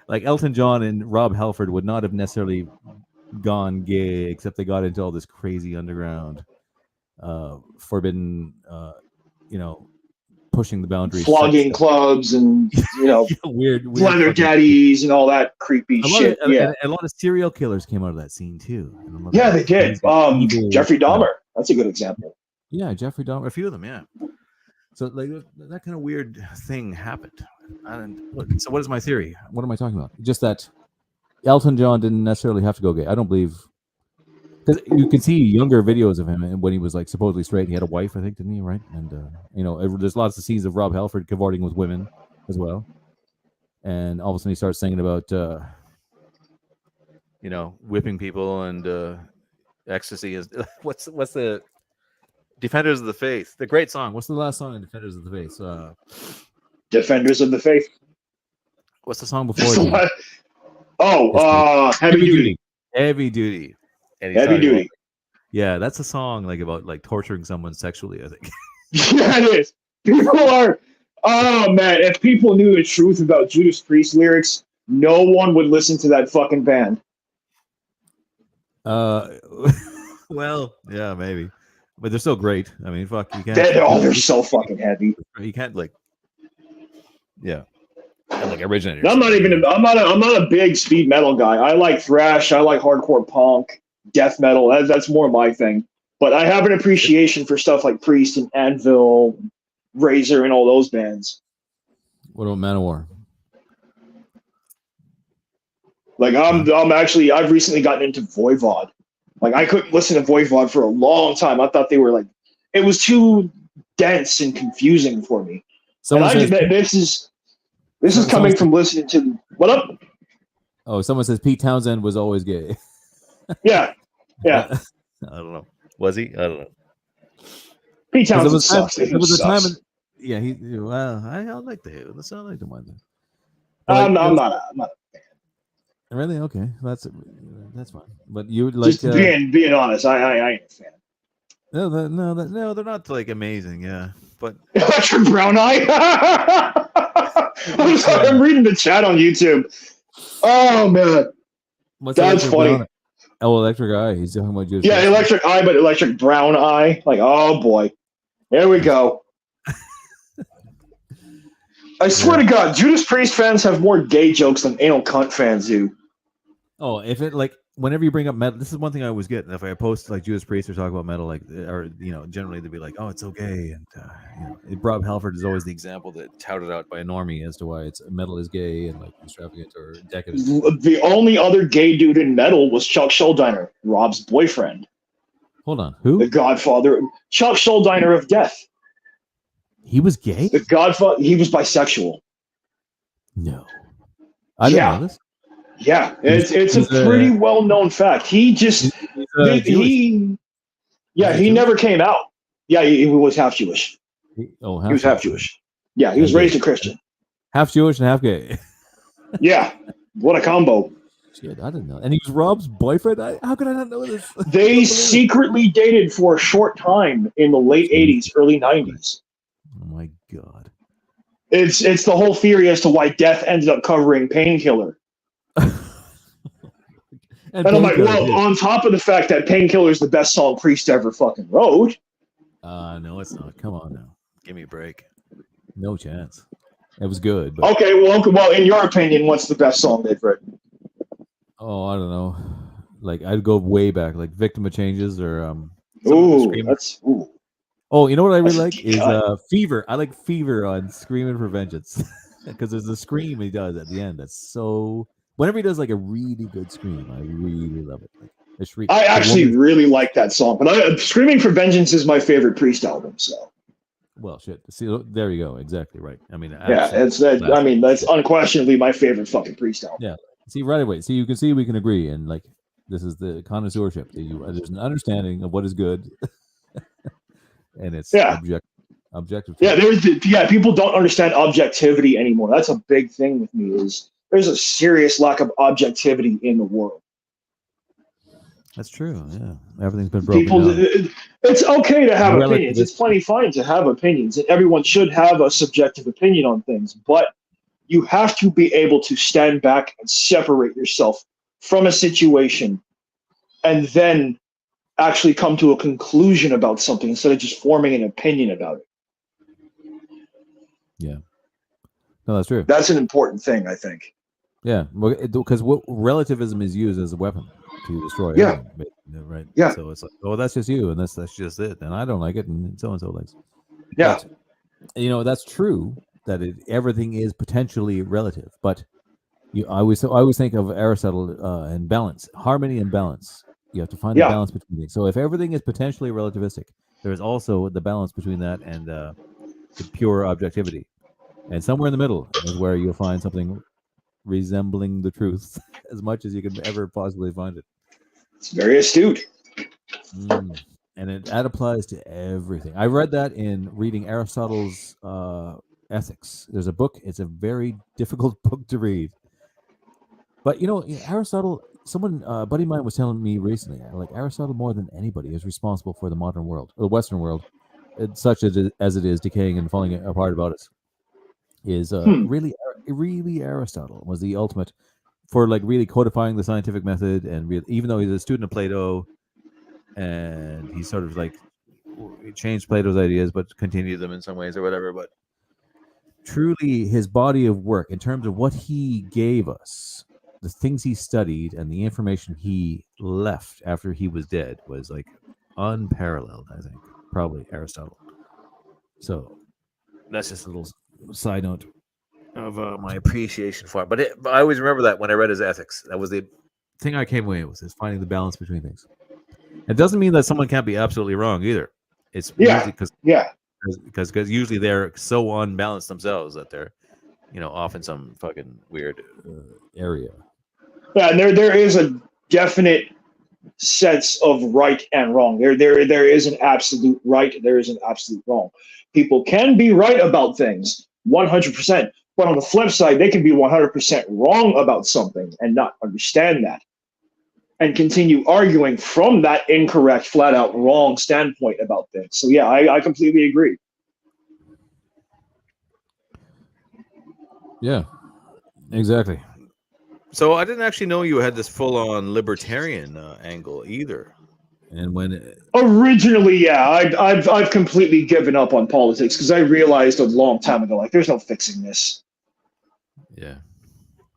like Elton John and Rob Halford would not have necessarily gone gay, except they got into all this crazy underground, forbidden, pushing the boundaries, flogging clubs, and weird leather daddies and all that creepy shit. And a lot of serial killers came out of that scene too. Yeah, they did. Jeffrey Dahmer, that's a good example. Yeah, Jeffrey Dahmer, a few of them. Yeah. So like that kind of weird thing happened. So what is my theory? What am I talking about? Just that Elton John didn't necessarily have to go gay. I don't believe, because you can see younger videos of him when he was like supposedly straight. He had a wife, I think, didn't he? Right? And there's lots of scenes of Rob Halford cavorting with women as well. And all of a sudden he starts singing about whipping people and ecstasy. Is what's the Defenders of the Faith, the great song. What's the last song in Defenders of the Faith? Defenders of the Faith. What's the song before? Heavy Duty. Heavy Duty. Heavy Duty. Yeah, that's a song like about like torturing someone sexually, I think. Yeah, it is. People are. Oh man, if people knew the truth about Judas Priest lyrics, no one would listen to that fucking band. Well, yeah, maybe. But they're so great. I mean, fuck, you can't. They're so fucking heavy. You can't like originators. I'm not a big speed metal guy. I like thrash. I like hardcore punk, death metal. That's more my thing. But I have an appreciation for stuff like Priest and Anvil, Razor, and all those bands. What about Manowar? Like I've recently gotten into Voivod. Like I couldn't listen to Voivod for a long time. I thought they were like, it was too dense and confusing for me. This is coming from listening to what up? Oh, someone says Pete Townsend was always gay. Yeah. I don't know. Was he? I don't know. Pete Townsend sucks. There was a time. I like the sound. I like the one. I'm not. Really? Okay, that's fine. But you like just being honest. I ain't a fan. No, they're not like amazing. Yeah, but Electric Brown Eye. I'm sorry, I'm reading the chat on YouTube. Oh man, that's funny. Electric Eye. He's talking about Judas. Yeah, Electric Eye, but Electric Brown Eye. Like, oh boy, there we go. I swear to God, Judas Priest fans have more gay jokes than anal cunt fans do. Oh, if it like whenever you bring up metal, this is one thing I always get. If I post like Judas Priest or talk about metal, like or generally they'd be like, "Oh, it's so gay," and Rob Halford is always the example that touted out by a normie as to why metal is gay and like extravagant or decadent. The only other gay dude in metal was Chuck Schuldiner, Rob's boyfriend. Hold on, who? The Godfather, Chuck Schuldiner of Death. He was gay? The Godfather. He was bisexual. No, I didn't know this. Yeah, it's a He's pretty well known fact. He just Jewish. he Jewish? never came out. Yeah, he was half Jewish. He Half was half Jewish Jewish. Yeah, he was and raised gay. a Christian. Half Jewish and half gay. Yeah, what a combo. Shit, I didn't know. And he was Rob's boyfriend. How could I not know this? They secretly dated for a short time in the late '80s, early '90s. Oh my god. It's the whole theory as to why Death ended up covering Painkiller. And I'm like, well, on top of the fact that Painkiller is the best song Priest ever fucking wrote. No, it's not. Come on now. Give me a break. No chance. It was good. But... Okay, well, in your opinion, what's the best song they've written? Oh, I don't know. Like, I'd go way back, like Victim of Changes or ooh. Oh, you know what I really like is Fever. I like Fever on Screaming for Vengeance because there's a scream he does at the end. That's so. Whenever he does like a really good scream, I really love it. Like a shriek. I actually really like that song, but Screaming for Vengeance is my favorite Priest album. So. Well, shit. See, there you go. Exactly right. I mean, yeah, that's unquestionably my favorite fucking Priest album. Yeah. See, right away. See, you can see we can agree, and like this is the connoisseurship. There's an understanding of what is good, and it's objective. Yeah, people don't understand objectivity anymore. That's a big thing with me. Is there's a serious lack of objectivity in the world. That's true. Yeah, everything's been broken down. It's okay to have opinions. It's plenty fine to have opinions, and everyone should have a subjective opinion on things. But you have to be able to stand back and separate yourself from a situation, and then actually come to a conclusion about something instead of just forming an opinion about it. Yeah. No, that's true. That's an important thing, I think. Yeah, because relativism is used as a weapon to destroy. Yeah. Everything, right. Yeah. So it's like, oh, that's just you, and that's just it, and I don't like it, and so likes. Yeah. But, that's true that everything is potentially relative, but I always think of Aristotle and balance, harmony and balance. You have to find the balance between things. So if everything is potentially relativistic, there is also the balance between that and the pure objectivity, and somewhere in the middle is where you'll find something resembling the truth as much as you can ever possibly find it. It's very astute. And that applies to everything. I read that in reading Aristotle's Ethics. There's a book. It's a very difficult book to read. But, Aristotle, a buddy of mine was telling me recently, like Aristotle more than anybody is responsible for the modern world, the Western world, such as it is decaying and falling apart about us. Is really Aristotle was the ultimate for like really codifying the scientific method, and even though he's a student of Plato, and he sort of like changed Plato's ideas but continued them in some ways or whatever, but truly his body of work in terms of what he gave us, the things he studied and the information he left after he was dead was like unparalleled. I think probably Aristotle. So that's just a little side note of my appreciation for him. But I always remember that when I read his Ethics. That was the thing I came away with, is finding the balance between things. It doesn't mean that someone can't be absolutely wrong either. It's usually because usually they're so unbalanced themselves that they're off in some fucking weird area. Yeah, and there is a definite sense of right and wrong. There is an absolute right. There is an absolute wrong. People can be right about things 100%, but on the flip side, they can be 100% wrong about something and not understand that, and continue arguing from that incorrect, flat out wrong standpoint about things. So yeah, I completely agree. Yeah, exactly. So I didn't actually know you had this full-on libertarian angle either. And when originally, yeah, I've completely given up on politics because I realized a long time ago, like, there's no fixing this. Yeah,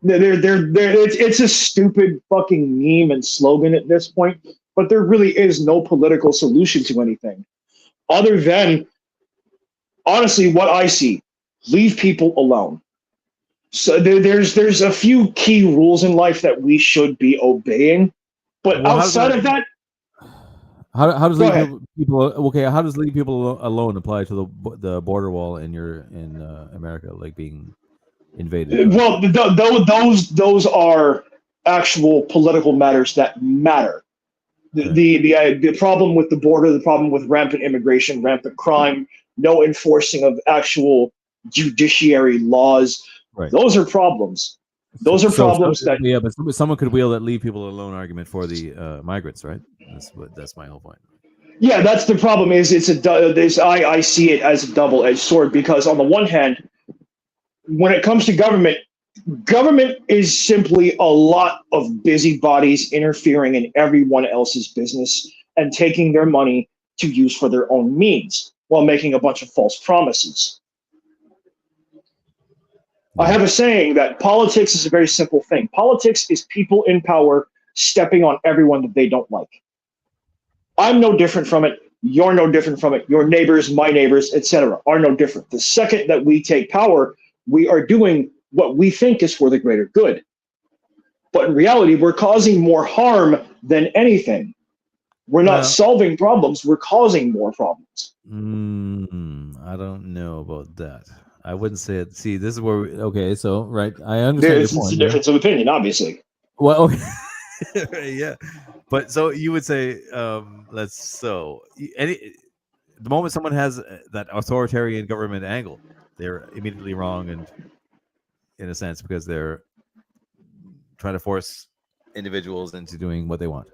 it's a stupid fucking meme and slogan at this point, but there really is no political solution to anything other than, honestly, what I see: leave people alone. So there's a few key rules in life that we should be obeying, but outside of that. How does leave people okay? How does leave people alone apply to the border wall in America, like being invaded? Well, those are actual political matters that matter. The problem with the border, the problem with rampant immigration, rampant crime, no enforcing of actual judiciary laws. Right. Those are problems. Those are problems that yeah, but someone could wheel that leave people alone argument for the migrants, right? That's my whole point. yeah, that's the problem. Is it's I see it as a double-edged sword because on the one hand, when it comes to government, government is simply a lot of busybodies interfering in everyone else's business and taking their money to use for their own means while making a bunch of false promises. Yeah. I have a saying that politics is a very simple thing. Politics is people in power stepping on everyone that they don't like. I'm no different from it. You're no different from it. Your neighbors, my neighbors, etc., are no different. The second that we take power, we are doing what we think is for the greater good. But in reality, we're causing more harm than anything. We're not solving problems, we're causing more problems. I don't know about that. I wouldn't say it. See, this is where okay, so right, I understand your point. It's a difference of opinion, obviously. Well, okay. Yeah. But so you would say, the moment someone has that authoritarian government angle, they're immediately wrong, and in a sense, because they're trying to force individuals into doing what they want.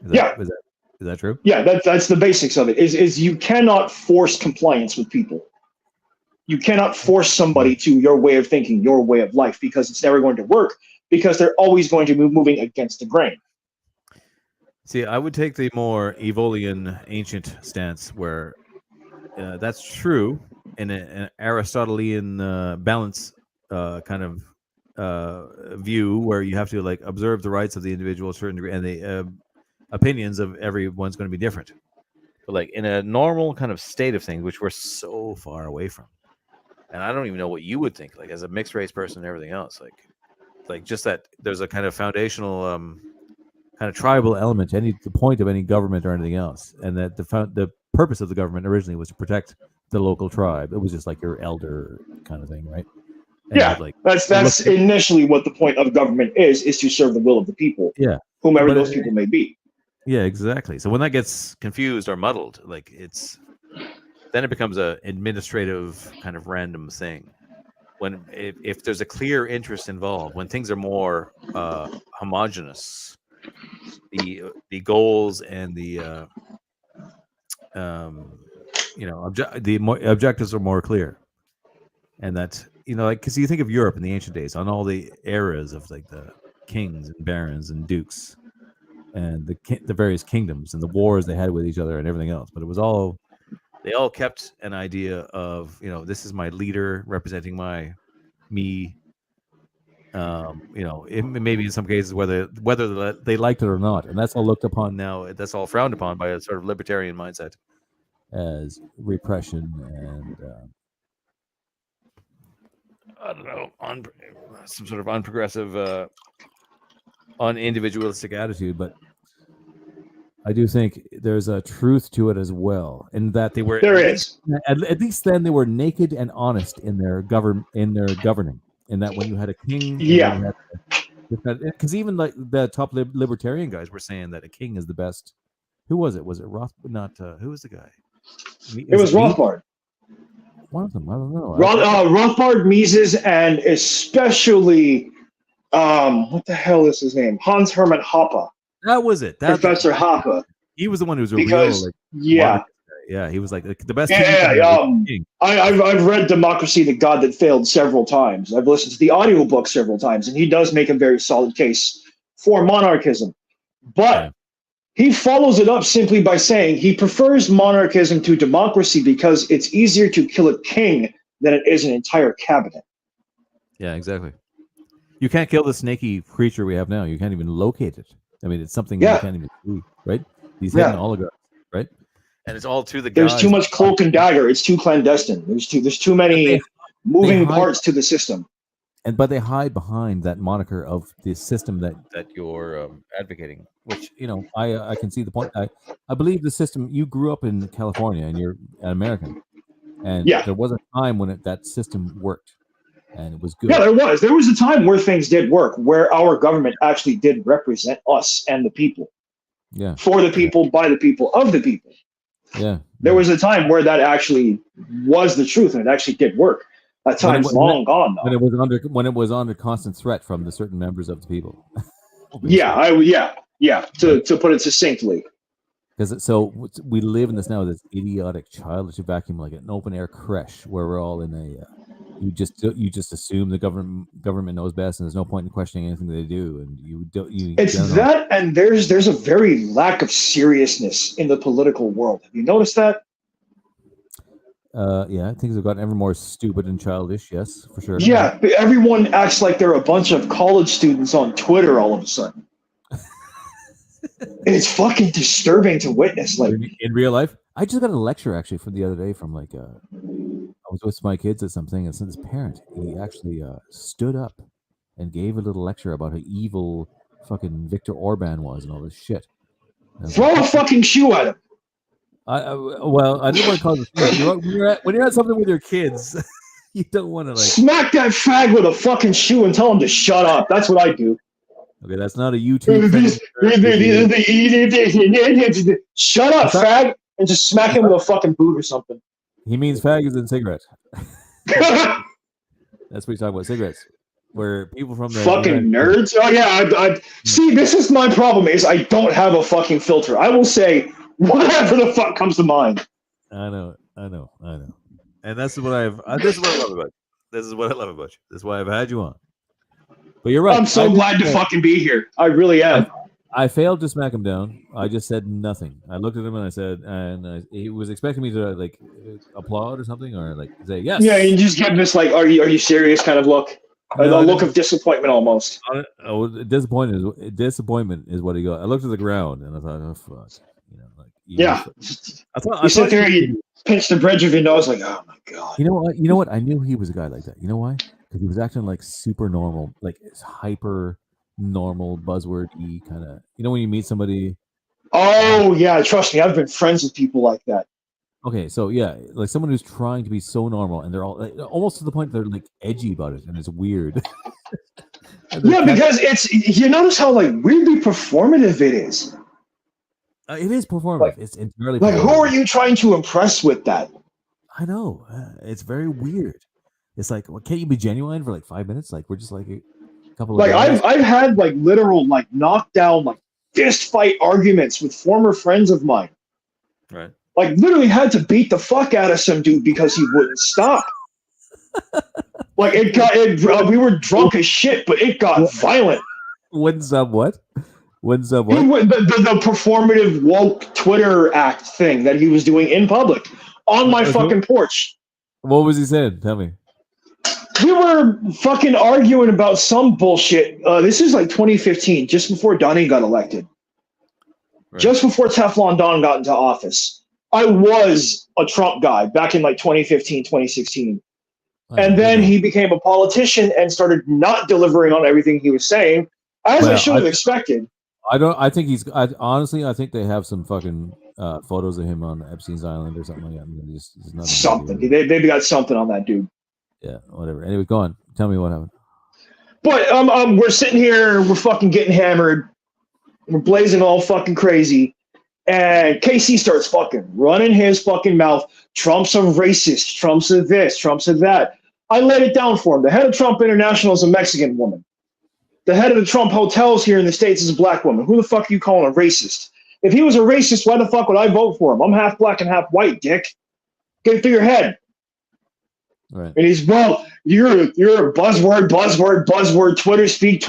Is that true? Yeah, that's the basics of it. Is you cannot force compliance with people. You cannot force somebody to your way of thinking, your way of life, because it's never going to work. Because they're always going to be moving against the grain. See, I would take the more Evolian ancient stance where that's true in an Aristotelian balance kind of view where you have to like observe the rights of the individual to a certain degree and the opinions of everyone's going to be different. But like in a normal kind of state of things, which we're so far away from, and I don't even know what you would think, like as a mixed race person and everything else, like just that there's a kind of foundational kind of tribal element to the point of any government or anything else, and that the purpose of the government originally was to protect the local tribe. It was just like your elder kind of thing, right? And yeah, that's initially what the point of government is to serve the will of the people. Yeah, whomever those people may be. Yeah, exactly. So when that gets confused or muddled, like then it becomes a administrative kind of random thing. When if there's a clear interest involved, when things are more homogenous, the goals and the objectives are more clear, and that like because you think of Europe in the ancient days on all the eras of like the kings and barons and dukes and the various kingdoms and the wars they had with each other and everything else, but they all kept an idea of this is my leader representing me. Maybe in some cases whether they liked it or not, and that's all looked upon now. That's all frowned upon by a sort of libertarian mindset as repression and I don't know, some sort of unprogressive, unindividualistic attitude. But I do think there's a truth to it as well, in that they were at least then they were naked and honest in their governing. In that when you had a king, because even like the top libertarian guys were saying that a king is the best. Who was it? Was it Roth? Not who was the guy? It was Rothbard. One of them, I don't know. Rothbard, Mises, and especially what the hell is his name? Hans Hermann Hoppe. That was it. Professor Hoppe. He was the one who was he was like the best. I've read Democracy, the God That Failed several times. I've listened to the audiobook several times, and he does make a very solid case for monarchism. But he follows it up simply by saying he prefers monarchism to democracy because it's easier to kill a king than it is an entire cabinet. Yeah, exactly. You can't kill the snaky creature we have now. You can't even locate it. I mean, it's something you can't even see, right? These hidden oligarchs, right? And it's all to the guys. There's too much cloak and dagger. It's too clandestine. There's too many moving parts to the system. But they hide behind that moniker of the system that you're advocating, which I can see the point. I believe the system. You grew up in California and you're an American, and there was a time when that system worked. and it was good. Yeah, there was a time where things did work, where our government actually did represent us and the people, Yeah, for the people, by the people, of the people. yeah. There was a time where that actually was the truth, and it actually did work. That time's long gone when now. it was under constant threat from the certain members of the people. To put it succinctly. Because so we live in this now, this idiotic childish vacuum, like an open air creche, where we're all in a. You just assume the government knows best, and there's no point in questioning anything they do, and you don't. It's that, and there's a very lack of seriousness in the political world. Have you noticed that? Yeah, things have gotten ever more stupid and childish. Yes, for sure. Yeah, everyone acts like they're a bunch of college students on Twitter all of a sudden. It's fucking disturbing to witness. Like in real life, I just got a lecture actually from the other day from like I was with my kids at something, and this parent he actually stood up and gave a little lecture about how evil fucking Viktor Orban was and all this shit. Throw a fucking shoe at him. Well, I didn't want to call it. When you're at something with your kids, you don't want to like smack that fag with a fucking shoe and tell him to shut up. That's what I do. Okay, that's not a YouTube. Shut up, fag, and just smack him with a fucking boot or something. He means faggots and cigarettes. That's what he's talking about, cigarettes. Where people from the fucking nerds. Oh yeah, I see. This is my problem. Is I don't have a fucking filter. I will say whatever the fuck comes to mind. I know. And this is what I love about you. This is what I love about you. This is why I've had you on. But you're right. I'm so glad to fucking be here. I really am. I failed to smack him down. I just said nothing. I looked at him and I said, he was expecting me to like applaud or something, or like say yes. Yeah, you just get this like, are you serious kind of look, a look of disappointment almost. Disappointment is what he got. I looked at the ground and I thought, oh fuck, like you sit there, you pinch the bridge of your nose, like, oh my god. You know what? I knew he was a guy like that. You know why? Because he was acting like super normal, like it's hyper normal buzzwordy kind of. You know when you meet somebody. Oh yeah, trust me, I've been friends with people like that. Okay, so yeah, like someone who's trying to be so normal, and they're all like, almost to the point they're like edgy about it, and it's weird. Yeah, because you notice how like weirdly performative it is. It is performative. Like, it's entirely like who are you trying to impress with that? I know it's very weird. It's like, well, can't you be genuine for like 5 minutes? Like we're just like a couple of. Like I've had like literal like knockdown like fist fight arguments with former friends of mine. Right. Like literally had to beat the fuck out of some dude because he wouldn't stop. Like we were drunk as shit, but it got violent. Wouldn't stop what? The performative woke Twitter act thing that he was doing in public on my fucking porch. What was he saying? Tell me. We were fucking arguing about some bullshit. This is like 2015, just before Donnie got elected. Right. Just before Teflon Don got into office. I was a Trump guy back in like 2015, 2016. And then he became a politician and started not delivering on everything he was saying, as I should have expected. I think they have some fucking photos of him on Epstein's Island or something like that. Something. They got something on that dude. Yeah, whatever. Anyway, go on. Tell me what happened. But we're sitting here, we're fucking getting hammered, we're blazing all fucking crazy, and Casey starts fucking running his fucking mouth. Trump's a racist. Trump's a this. Trump's a that. I laid it down for him. The head of Trump International is a Mexican woman. The head of the Trump hotels here in the States is a black woman. Who the fuck are you calling a racist? If he was a racist, why the fuck would I vote for him? I'm half black and half white, dick. Get it through your head. Right. And he's, well, you're a buzzword, Twitter speak.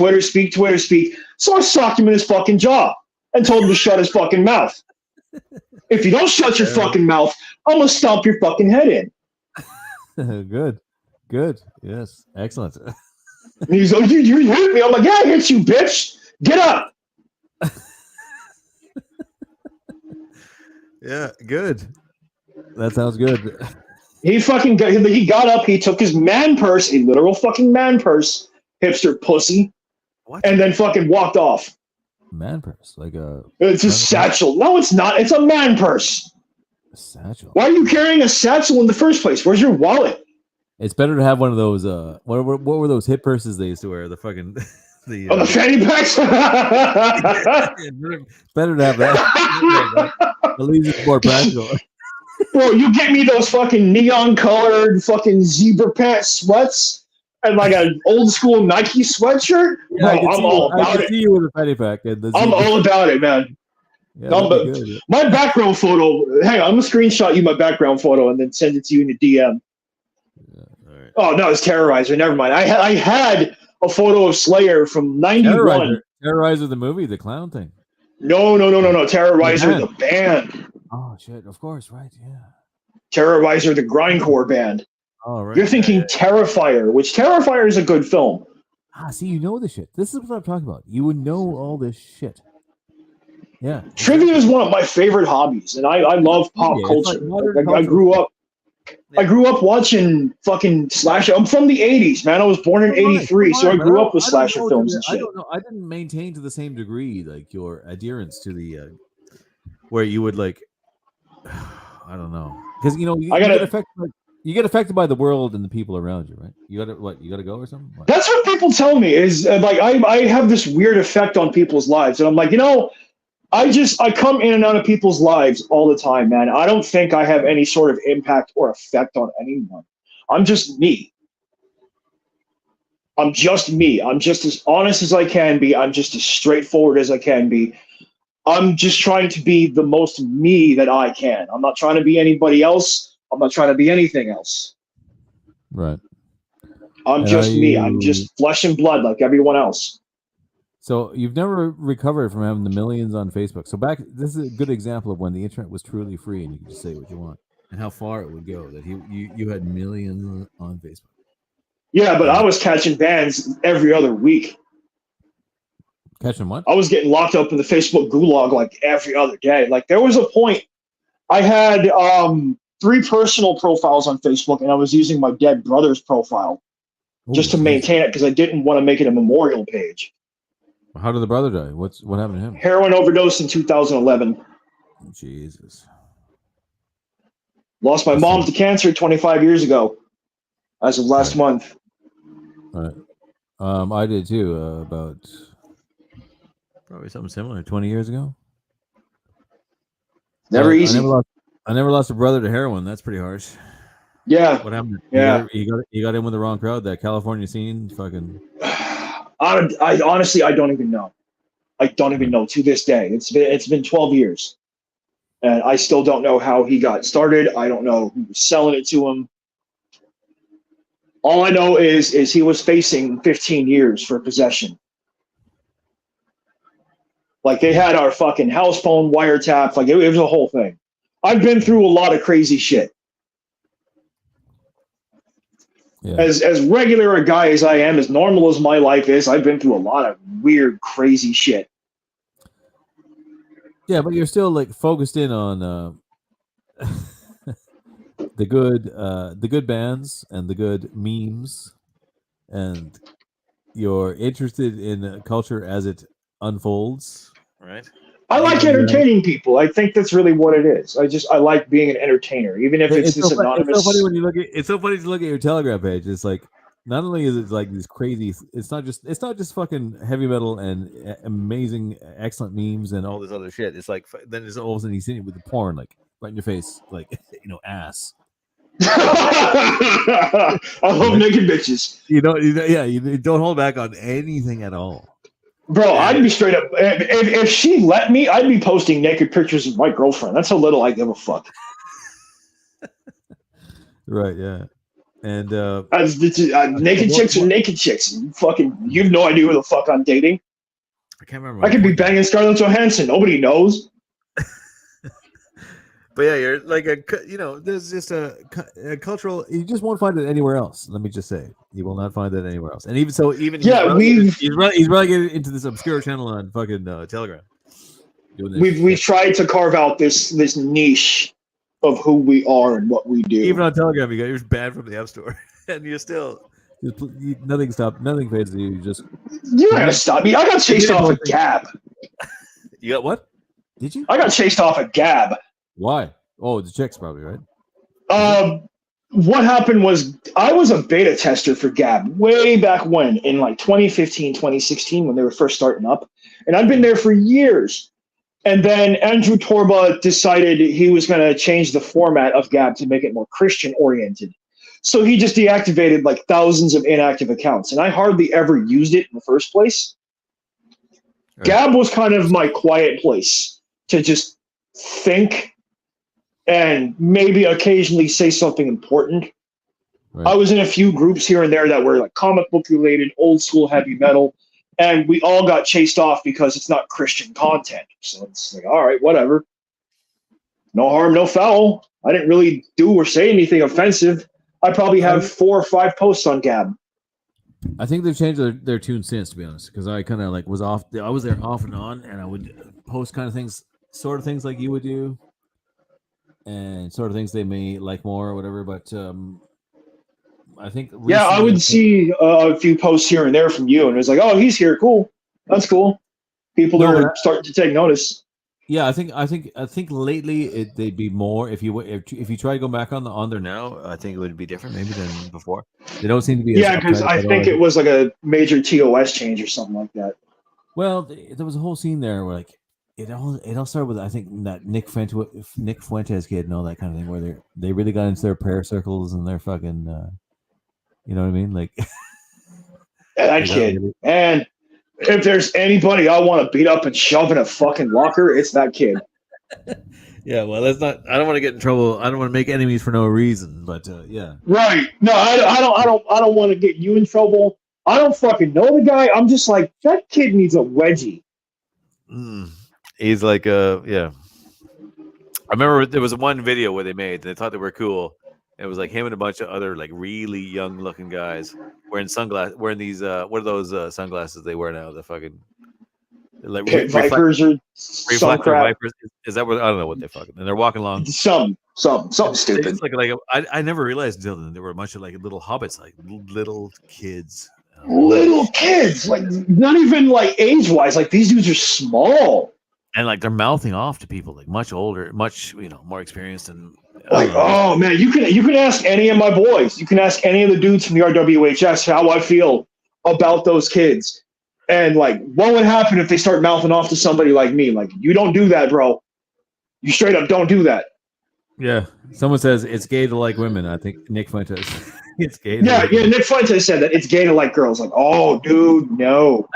So I socked him in his fucking jaw and told him to shut his fucking mouth. If you don't shut your fucking mouth, I'm going to stomp your fucking head in. Good. Yes. Excellent. And he's like, you hit me. I'm like, yeah, I hit you, bitch. Get up. Yeah, good. That sounds good. He got up, he took his man purse, a literal fucking man purse, hipster pussy, and then fucking walked off. Man purse? Like a... It's a satchel. No, it's not. It's a man purse. A satchel? Why are you carrying a satchel in the first place? Where's your wallet? It's better to have one of those. What were those hip purses they used to wear? The fucking the fanny packs. better to have that. At least it's more practical. Bro, you get me those fucking neon colored fucking zebra pant sweats and like an old school Nike sweatshirt. Yeah, Bro, I'm all I about can it. see you with a fanny pack and the I'm all about it, man. Yeah, No, that'd but be good. my background photo. Hang on, I'm gonna screenshot you my background photo and then send it to you in the DM. Yeah, all right. Oh no, it's Terrorizer. Never mind. I had a photo of Slayer from '91. Terrorizer the movie, the clown thing. No. Terrorizer the band. Oh shit! Of course, right? Yeah. Terrorizer the grindcore band. Oh right. You're thinking Terrifier, which Terrifier is a good film. See, you know this shit. This is what I'm talking about. You would know all this shit. Yeah. Trivia is one of my favorite hobbies, and I love pop culture. I grew up. I grew up watching fucking slasher. I'm from the '80s, man. I was born in '83, so I grew up with slasher films and shit. I don't know. I didn't maintain to the same degree like your adherence to the where you would like. I don't know, because you get affected by the world and the people around you, right? You gotta go or something. What? That's what people tell me is like I have this weird effect on people's lives, and I'm like, I come in and out of people's lives all the time, man. I don't think I have any sort of impact or effect on anyone. I'm just me. I'm just me. I'm just as honest as I can be. I'm just as straightforward as I can be. I'm just trying to be the most me that I can. I'm not trying to be anybody else. I'm not trying to be anything else. Right. I'm just me. I'm just flesh and blood like everyone else. So you've never recovered from having the millions on Facebook. So this is a good example of when the internet was truly free and you could just say what you want, and how far it would go. That you had millions on Facebook. Yeah, but I was catching bans every other week. Catching what? I was getting locked up in the Facebook gulag like every other day. Like there was a point I had 3 personal profiles on Facebook, and I was using my dead brother's profile just to maintain it because I didn't want to make it a memorial page. How did the brother die? What happened to him? Heroin overdose in 2011. Jesus. Lost my mom to cancer 25 years ago, as of last month. All right. I did too. About probably something similar 20 years ago. Never easy. I never lost a brother to heroin. That's pretty harsh. Yeah. What happened? Yeah. You got in with the wrong crowd. That California scene, fucking. I honestly, I don't even know. I don't even know to this day. It's been 12 years, and I still don't know how he got started. I don't know who was selling it to him. All I know is he was facing 15 years for possession. Like they had our fucking house phone wiretapped. Like it was a whole thing. I've been through a lot of crazy shit. Yeah. As regular a guy as I am, as normal as my life is, I've been through a lot of weird, crazy shit. Yeah, but you're still like focused in on the good bands and the good memes, and you're interested in culture as it unfolds, right? I like entertaining people. I think that's really what it is. I like being an entertainer, even if it's this anonymous. It's so funny when you look at. It's so funny to look at your Telegram page. It's like not only is it like these crazy. It's not just fucking heavy metal and amazing, excellent memes and all this other shit. It's like then it's all of a sudden he's sitting with the porn like right in your face, like ass. I love naked bitches. You don't hold back on anything at all. Bro, I'd be straight up. If she let me, I'd be posting naked pictures of my girlfriend. That's how little I give a fuck. Right, yeah. And naked chicks are naked chicks. You have no idea who the fuck I'm dating. I can't remember. I could be banging Scarlett Johansson. Nobody knows. But yeah, you're like there's just a cultural. You just won't find it anywhere else. Let me just say, you will not find that anywhere else. And even he's relegated into this obscure channel on fucking Telegram. We've tried to carve out this niche of who we are and what we do. Even on Telegram, you're banned from the App Store, and you're still nothing phases you. You're gonna stop me. I got chased off a Gab. You got what? Did you? I got chased off a Gab. Why? Oh, the chicks probably, right? what happened was I was a beta tester for Gab way back when, in like 2015, 2016, when they were first starting up. And I've been there for years. And then Andrew Torba decided he was going to change the format of Gab to make it more Christian oriented. So he just deactivated like thousands of inactive accounts. And I hardly ever used it in the first place. Right. Gab was kind of my quiet place to just think and maybe occasionally say something important. Right. I was in a few groups here and there that were like comic book related, old school heavy metal, and we all got chased off because it's not Christian content. So it's like, all right, whatever. No harm, no foul. I didn't really do or say anything offensive. I probably have 4 or 5 posts on Gab. I think they've changed their tune since, to be honest, because I kind of like was off. I was there off and on, and I would post kind of things, sort of things like you would do, and sort of things they may like more or whatever. But I think Yeah, I would see a few posts here and there from you, and it was like, oh, he's here, cool, that's cool. People are starting to take notice. Yeah, I think lately they'd be more if you try to go back on there now. I think it would be different maybe than before. They don't seem to be. Yeah, because I think it was like a major TOS change or something like that. Well, there was a whole scene there where like it all started with I think that Nick Fuentes kid and all that kind of thing where they really got into their prayer circles and their fucking you know what I mean, like that kid. And if there's anybody I want to beat up and shove in a fucking locker, it's that kid. Yeah, well, that's not. I don't want to get in trouble. I don't want to make enemies for no reason. But yeah, right. No, I don't want to get you in trouble. I don't fucking know the guy. I'm just like, that kid needs a wedgie. He's like, yeah. I remember there was one video where they made. They thought they were cool. It was like him and a bunch of other like really young looking guys wearing sunglasses, wearing these what are those sunglasses they wear now? The fucking like Vipers or reflector Vipers. Is that what I don't know what they fucking and they're walking along. Something stupid. It's like I never realized until then there were a bunch of like little hobbits, like little kids. Little kids, like not even like age wise. Like these dudes are small. And like they're mouthing off to people like much older, much more experienced and like oh man, you can ask any of my boys, you can ask any of the dudes from the RWHS how I feel about those kids, and like what would happen if they start mouthing off to somebody like me? Like you don't do that, bro. You straight up don't do that. Yeah, someone says it's gay to like women. I think Nick Fuentes. It's gay. Yeah. Nick Fuentes said that it's gay to like girls. Like oh, dude, no.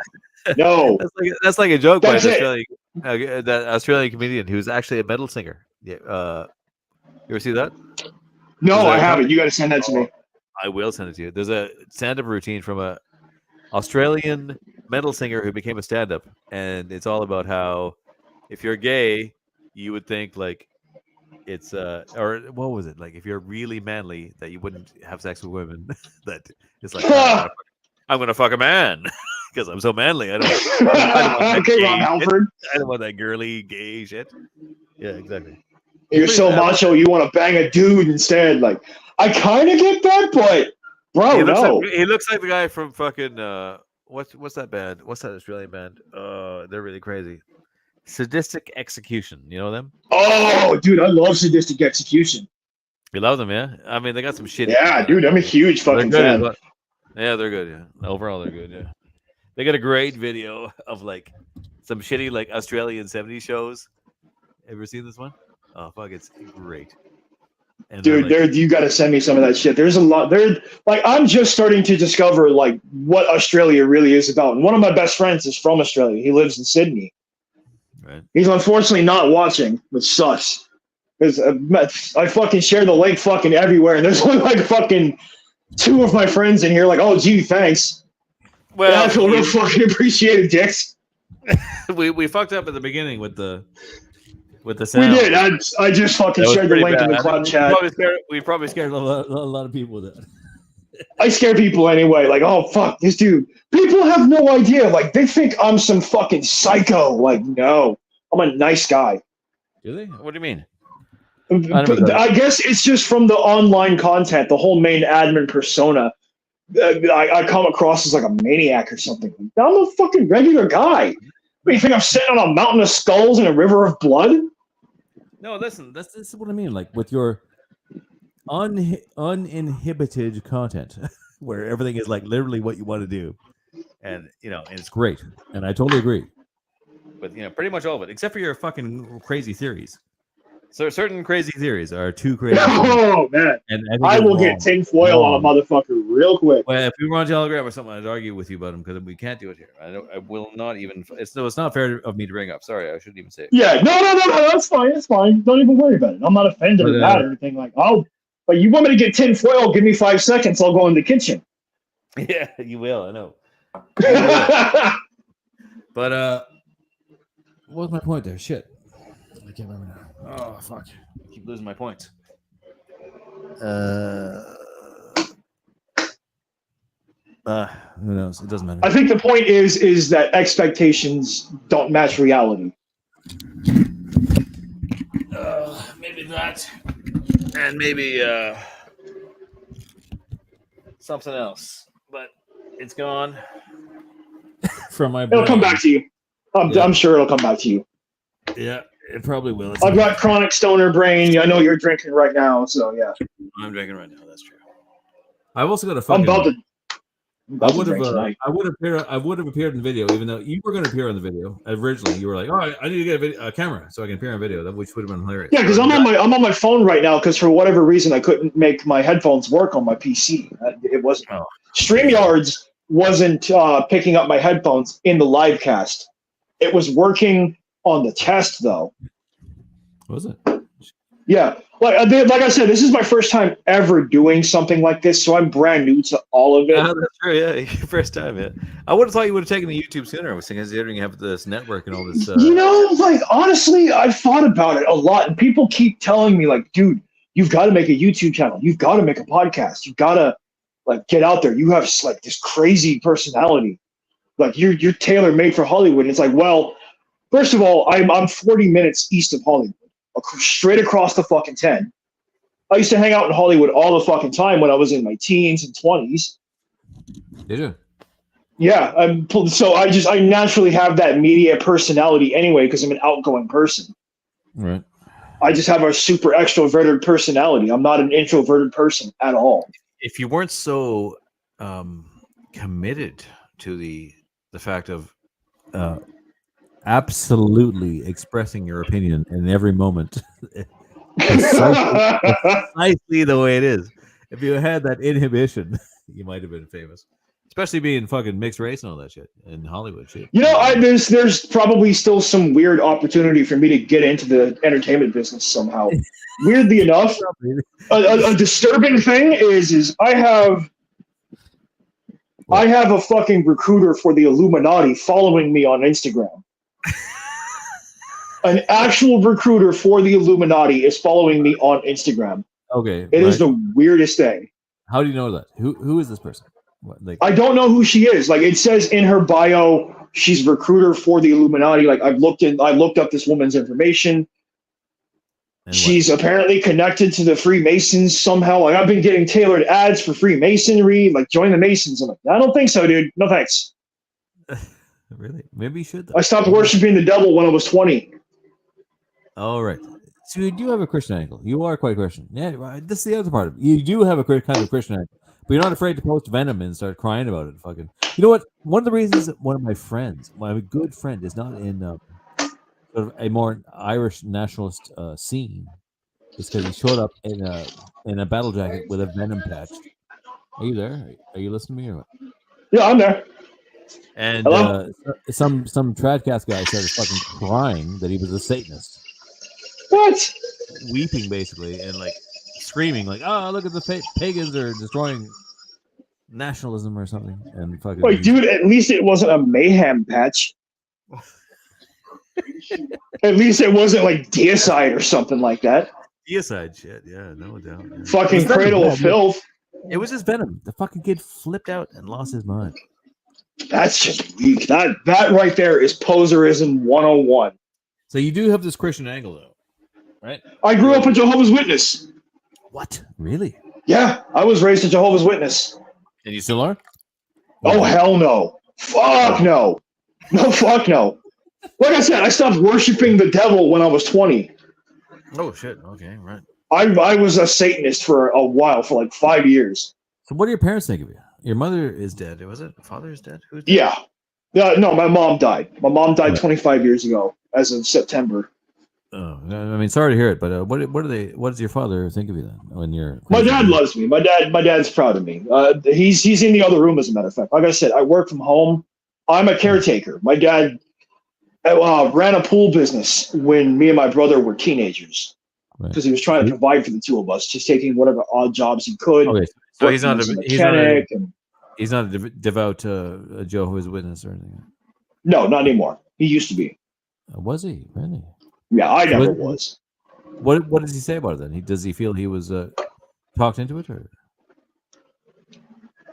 that's like a joke by that Australian comedian who's actually a metal singer. Yeah, you ever see that? No, I haven't. You got to send that to me. I will send it to you. There's a stand-up routine from a Australian metal singer who became a stand-up, and it's all about how if you're gay, you would think like it's or what was it like if you're really manly that you wouldn't have sex with women. That it's like I'm gonna fuck a man. Because I'm so manly, I don't. Okay, Ron Halford. I don't want that girly gay shit. Yeah, exactly. You're so macho, you want to bang a dude instead. Like, I kind of get that, but bro, he looks like the guy from fucking what's that band? What's that Australian band? They're really crazy. Sadistic Execution. You know them? Oh, dude, I love Sadistic Execution. You love them, yeah? I mean, they got some shit. Yeah, dude, I'm a huge fucking fan. Yeah, they're good. Yeah, overall, they're good. Yeah. They got a great video of like some shitty like Australian 70s shows. Ever seen this one? Oh fuck, it's great. And dude, you got to send me some of that shit. There's a lot. I'm just starting to discover like what Australia really is about. And one of my best friends is from Australia. He lives in Sydney. Right. He's unfortunately not watching, which sucks. Because I fucking share the link fucking everywhere, and there's only like fucking 2 of my friends in here. Like, oh gee, thanks. Well, I feel real fucking appreciated, dicks. we fucked up at the beginning with the sound. We did. I just fucking shared the link in the cloud chat. We probably scared a lot of people with that. I scare people anyway. Like, oh fuck this dude. People have no idea. Like, they think I'm some fucking psycho. Like, no, I'm a nice guy. Do they? What do you mean? I guess it's just from the online content, the whole main admin persona. I come across as like a maniac or something. I'm a fucking regular guy. What do you think? I'm sitting on a mountain of skulls in a river of blood? No, listen. This is what I mean. Like with your, uninhibited content where everything is like literally what you want to do, and and it's great, and I totally agree. But pretty much all of it, except for your fucking crazy theories. So certain crazy theories are too crazy. Oh man, and I think I it's will wrong. get tinfoil on a motherfucker real quick. Well, if we were on Telegram or something, I'd argue with you about them because we can't do it here. I will not even. It's not fair of me to bring up. Sorry, I shouldn't even say it. Yeah, no, that's fine. It's fine. Don't even worry about it. I'm not offended or mad or anything. Like, but you want me to get tinfoil? Give me 5 seconds. I'll go in the kitchen. Yeah, you will. I know. I But what was my point there? Shit, I can't remember now. Oh fuck, I keep losing my points. Who knows? It doesn't matter. think the point is that expectations don't match reality. Maybe that, and maybe something else, but it's gone from my brain. It'll come back to you. I'm sure it'll come back to you. Yeah, it probably will. I've got chronic stoner brain. I know you're drinking right now, so yeah. I'm drinking right now. That's true. I've also got a I'm fucking. about to. I would have appeared in the video, even though you were going to appear in the video originally. You were like, "Oh, I need to get a camera so I can appear in video," which would have been hilarious. Yeah, because I'm on my phone right now because for whatever reason I couldn't make my headphones work on my PC. It wasn't. StreamYards wasn't picking up my headphones in the live cast. It was working on the test though. Was it? Yeah, like I said, this is my first time ever doing something like this, so I'm brand new to all of it. That's true. Yeah, your first time. Yeah, I would have thought you would have taken the YouTube sooner. I was thinking, considering you have this network and all this. Like honestly, I've thought about it a lot, and people keep telling me, like, dude, you've got to make a YouTube channel, you've got to make a podcast, you've got to like get out there. You have like this crazy personality, like you're tailor made for Hollywood. And it's like, well, first of all, I'm 40 minutes east of Hollywood. Straight across the fucking 10. I used to hang out in Hollywood all the fucking time when I was in my teens and 20s. Did you? Yeah, so I naturally have that media personality anyway because I'm an outgoing person. Right. I just have a super extroverted personality. I'm not an introverted person at all. If you weren't so committed to the fact of absolutely expressing your opinion in every moment precisely the way it is. If you had that inhibition, you might have been famous, especially being fucking mixed race and all that shit in Hollywood shit. There's probably still some weird opportunity for me to get into the entertainment business somehow. Weirdly enough, a disturbing thing is I have a fucking recruiter for the Illuminati following me on Instagram. An actual recruiter for the Illuminati is following me on Instagram. Okay. It is the weirdest thing. How do you know that? Who is this person? What, I don't know who she is. Like it says in her bio, she's recruiter for the Illuminati. Like I looked up this woman's information. She's apparently connected to the Freemasons somehow. Like I've been getting tailored ads for Freemasonry, like join the Masons. I'm like, I don't think so, dude. No thanks. Really? Maybe you should. I stopped worshiping the devil when I was 20. All right. So you do have a Christian angle. You are quite Christian. Yeah, this is the other part of it. You do have a kind of Christian angle, but you're not afraid to post venom and start crying about it. Fucking. You know what? One of the reasons that one of my friends, my good friend, is not in sort of a more Irish nationalist scene is because he showed up in a battle jacket with a venom patch. Are you there? Are you listening to me or what? Yeah, I'm there. And some tradcast guy started fucking crying that he was a Satanist. What? Weeping basically and like screaming like, "Oh, look at the pagans are destroying nationalism or something." And fucking. Wait, dude, at least it wasn't a mayhem patch. At least it wasn't like deicide or something like that. Deicide shit, yeah, no doubt. Yeah. Fucking cradle of filth. It was just venom. The fucking kid flipped out and lost his mind. That's just weak. That right there is poserism 101. So you do have this Christian angle though, right? I grew up a Jehovah's Witness. What? Really? Yeah, I was raised a Jehovah's Witness. And you still are? Oh, hell no. Fuck no. No, fuck no. Like I said, I stopped worshiping the devil when I was 20. Oh, shit. Okay, right. I was a Satanist for a while, for like 5 years. So, what do your parents think of you? Your mother Is dead. Was it? Father is dead. Who's dead? Yeah. No, my mom died. My mom died Right. 25 years ago, as of September. Oh, I mean, sorry to hear it, but what do they? What does your father think of you then? When you're My crazy? dad loves me. My dad's proud of me. He's in the other room, as a matter of fact. Like I said, I work from home. I'm a caretaker. My dad ran a pool business when me and my brother were teenagers, Right. because he was trying to provide for the two of us, just taking whatever odd jobs he could. Okay, So working as a mechanic. he's not a devout Jehovah's Witness or anything. No, not anymore. He used to be. Was he really? Yeah, I So never was. What does he say about it then? Does he feel he was talked into it, or?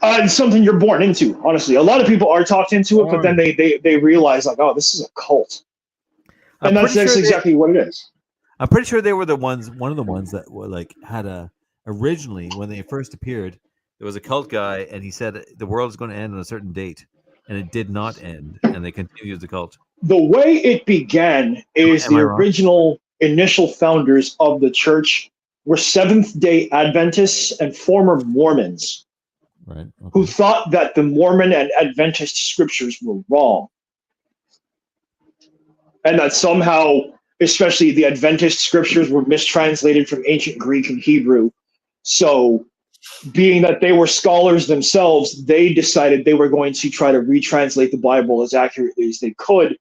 It's something you're born into, honestly. A lot of people are talked into it, but then they realize, like, oh, this is a cult. And that's exactly what it is. I'm pretty sure they were one of the ones that were like originally when they first appeared, there was a cult guy and he said the world is going to end on a certain date, and it did not end, and they continued the cult. The way it began is Am I the wrong? original initial founders of the church were Seventh-day Adventists and former Mormons, Right. Okay. who thought that the Mormon and Adventist scriptures were wrong. And that somehow, especially the Adventist scriptures, were mistranslated from ancient Greek and Hebrew. So, being that they were scholars themselves, they decided they were going to try to retranslate the Bible as accurately as they could,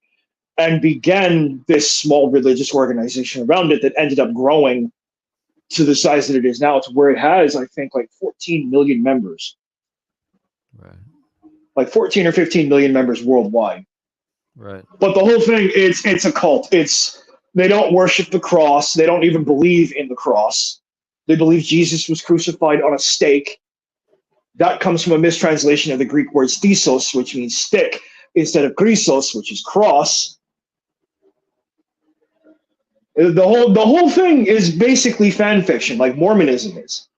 and began this small religious organization around it that ended up growing to the size that it is now, to where it has, I think, like 14 million members. Right. Like 14 or 15 million members worldwide. Right. But the whole thing, it's a cult. They don't worship the cross. They don't even believe in the cross. They believe Jesus was crucified on a stake. That comes from a mistranslation of the Greek word stisos, which means stick, instead of Christos, which is cross. The whole thing is basically fan fiction, like Mormonism is.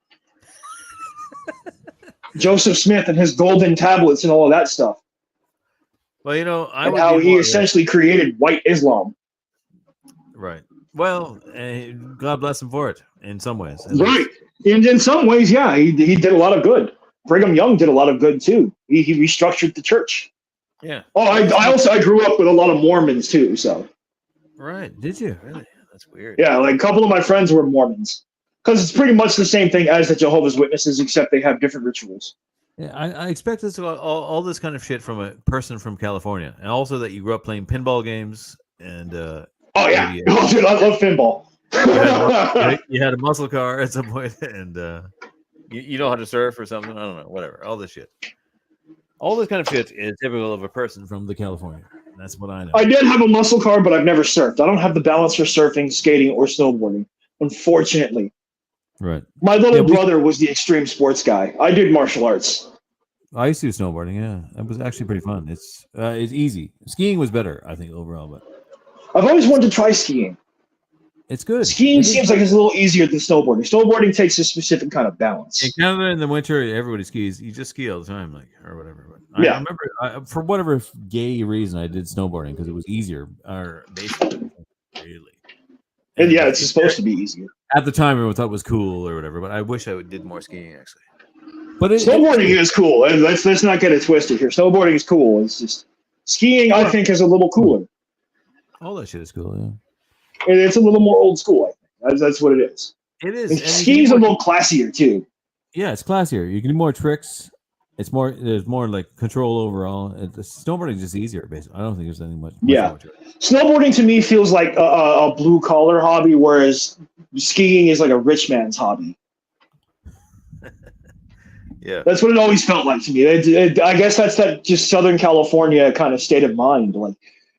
Joseph Smith and his golden tablets and all of that stuff. Well, you know, and how he essentially created white Islam. Right. Well, God bless him for it in some ways. Right. In some ways, yeah, he did a lot of good. Brigham Young did a lot of good too. He restructured the church. Yeah. Oh, I grew up with a lot of Mormons too, so. Right. Did you? Really? That's weird. Yeah, like a couple of my friends were Mormons. Because it's pretty much the same thing as the Jehovah's Witnesses, except they have different rituals. Yeah, I expect this. All this kind of shit from a person from California, and also that you grew up playing pinball games and. Oh yeah, oh, dude, I love pinball. You had a muscle car at some point, and you know how to surf or something. I don't know, whatever. All this shit. All this kind of shit is typical of a person from the California. That's what I know. I did have a muscle car, but I've never surfed. I don't have the balance for surfing, skating, or snowboarding, unfortunately. Right. My little brother was the extreme sports guy. I did martial arts. I used to do snowboarding. Yeah, it was actually pretty fun. It's easy. Skiing was better, I think, overall. But I've always wanted to try skiing. It's good. Skiing seems like it's a little easier than snowboarding. Snowboarding takes a specific kind of balance. In Canada, in the winter, everybody skis. You just ski all the time, like or whatever. But yeah. I remember, for whatever gay reason, I did snowboarding because it was easier. Or basically, really. And yeah, it's supposed to be easier. At the time, everyone thought it was cool or whatever. But I wish I did more skiing actually. But snowboarding is cool. Let's not get it twisted here. Snowboarding is cool. It's just skiing, I think, is a little cooler. All that shit is cool. Yeah. It's a little more old school, I think. That's what it is. It is. And skiing's a little classier too. Yeah, it's classier. You can do more tricks. There's more like control overall. The snowboarding is just easier, basically. I don't think there's anything much. Yeah, snowboarding to me feels like a blue collar hobby, whereas skiing is like a rich man's hobby. Yeah, that's what it always felt like to me. I guess that's that just Southern California kind of state of mind. Like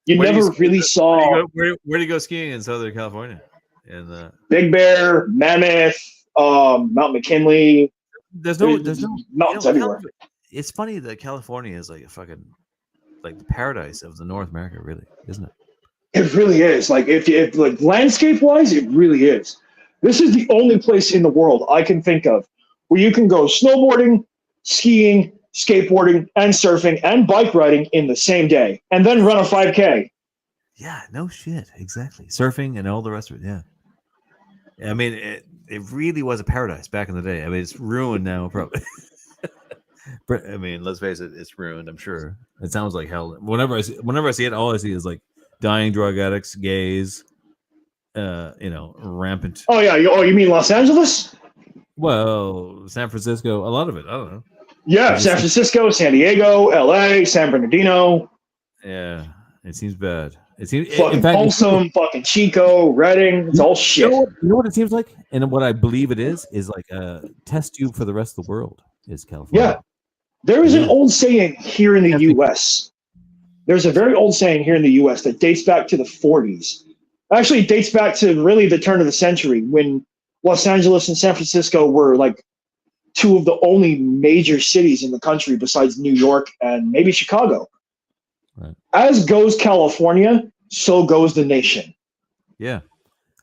you never really saw. Where do you go skiing in Southern California? In Big Bear, Mammoth, Mount McKinley. There's no mountains everywhere. It's funny that California is like a fucking like the paradise of the North America, really, isn't it? It really is. Like if like landscape wise, it really is. This is the only place in the world I can think of where you can go snowboarding, skiing, skateboarding, and surfing and bike riding in the same day, and then run a 5K. Yeah, no shit, exactly. Surfing and all the rest of it. Yeah, I mean, it really was a paradise back in the day. I mean, it's ruined now, probably. I mean, let's face it, it's ruined. I'm sure it sounds like hell. Whenever I see it, all I see is like dying drug addicts, gays, rampant. Oh yeah, you mean Los Angeles? Well, San Francisco, a lot of it. I don't know. Yeah, San Francisco, San Diego, LA, San Bernardino. Yeah, it seems bad. It seems Fucking in fact, Folsom, fucking Chico, Redding. It's all shit. You know what it seems like, and what I believe it is like a test tube for the rest of the world. Is California? Yeah, there is an old saying here in the U.S. There's a very old saying here in the U.S. that dates back to the 40s. Actually, it dates back to really the turn of the century when Los Angeles and San Francisco were like two of the only major cities in the country besides New York and maybe Chicago. Right. As goes California, so goes the nation. Yeah,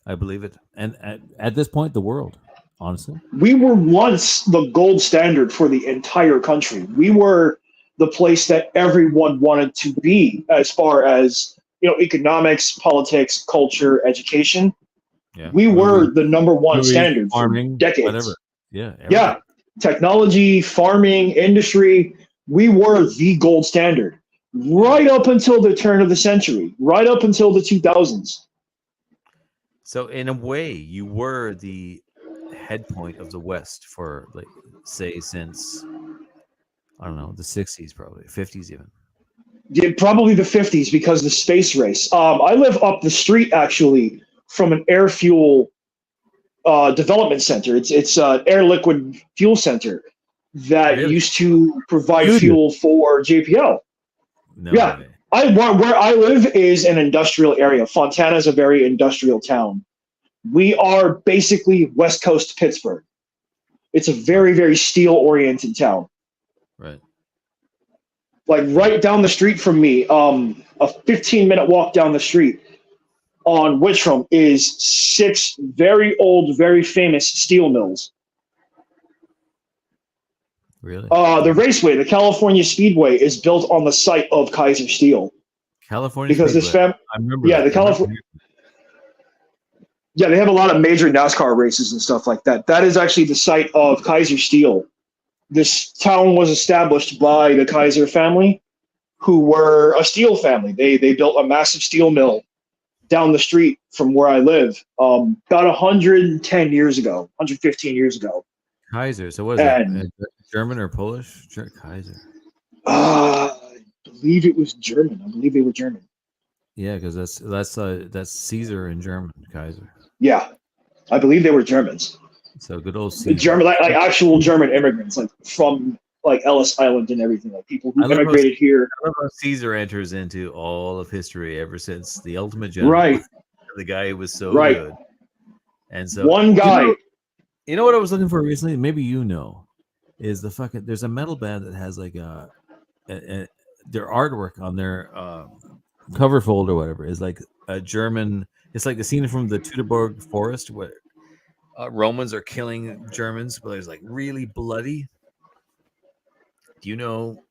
I believe it. And at this point, the world, honestly. We were once the gold standard for the entire country. We were the place that everyone wanted to be as far as, economics, politics, culture, education. Yeah. We were the number one standard farming, for decades. Whatever. Yeah. Everything. Yeah. Technology, farming, industry. We were the gold standard right up until the turn of the century, right up until the 2000s. So in a way, you were the head point of the West for, like, say, since, I don't know, the 60s, probably 50s even. Yeah, probably the 50s because the space race. I live up the street actually from an air fuel development center. It's an air liquid fuel center that used to provide fuel for JPL. No Yeah. way. Where I live is an industrial area. Fontana is a very industrial town. We are basically West Coast Pittsburgh. It's a very, very steel-oriented town. Right. Like right down the street from me, a 15-minute walk down the street on Whitram is 6 very old, very famous steel mills. Really? The raceway, the California Speedway, is built on the site of Kaiser Steel. California Because this Speedway. I remember. Yeah, that. the California. Yeah, they have a lot of major NASCAR races and stuff like that. That is actually the site of Kaiser Steel. This town was established by the Kaiser family, who were a steel family. They built a massive steel mill down the street from where I live, about 110 years ago, 115 years ago. Kaiser. So what is that? German or Polish? Kaiser. I believe it was German. I believe they were German. Yeah, because that's Caesar in German. Kaiser. Yeah, I believe they were Germans. So good old Caesar. German, like actual German immigrants, like from like Ellis Island and everything, like people who immigrated here. I love how Caesar enters into all of history ever since the ultimate general. Right. The guy who was so good. And so one guy. You know what I was looking for recently? Maybe is the fucking. There's a metal band that has like their artwork on their cover folder, or whatever, is like a German. It's like the scene from the Teutoburg Forest where Romans are killing Germans, but it's like really bloody. Do you know?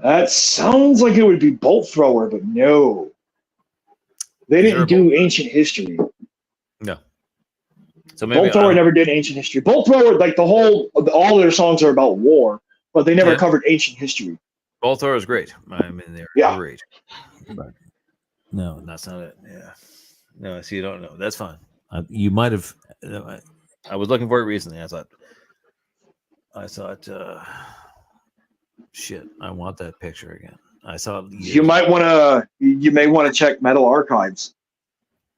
That sounds like it would be Bolt Thrower, but no. They didn't do ancient history. No. So maybe Bolt Thrower never did ancient history. Bolt Thrower, like all their songs are about war, but they never covered ancient history. Bolt Thrower is great. I mean, they're great. But no, that's not it. Yeah. No, so you don't know. That's fine. You might have. I was looking for it recently. I thought, shit, I want that picture again. I saw it. You may want to check Metal Archives.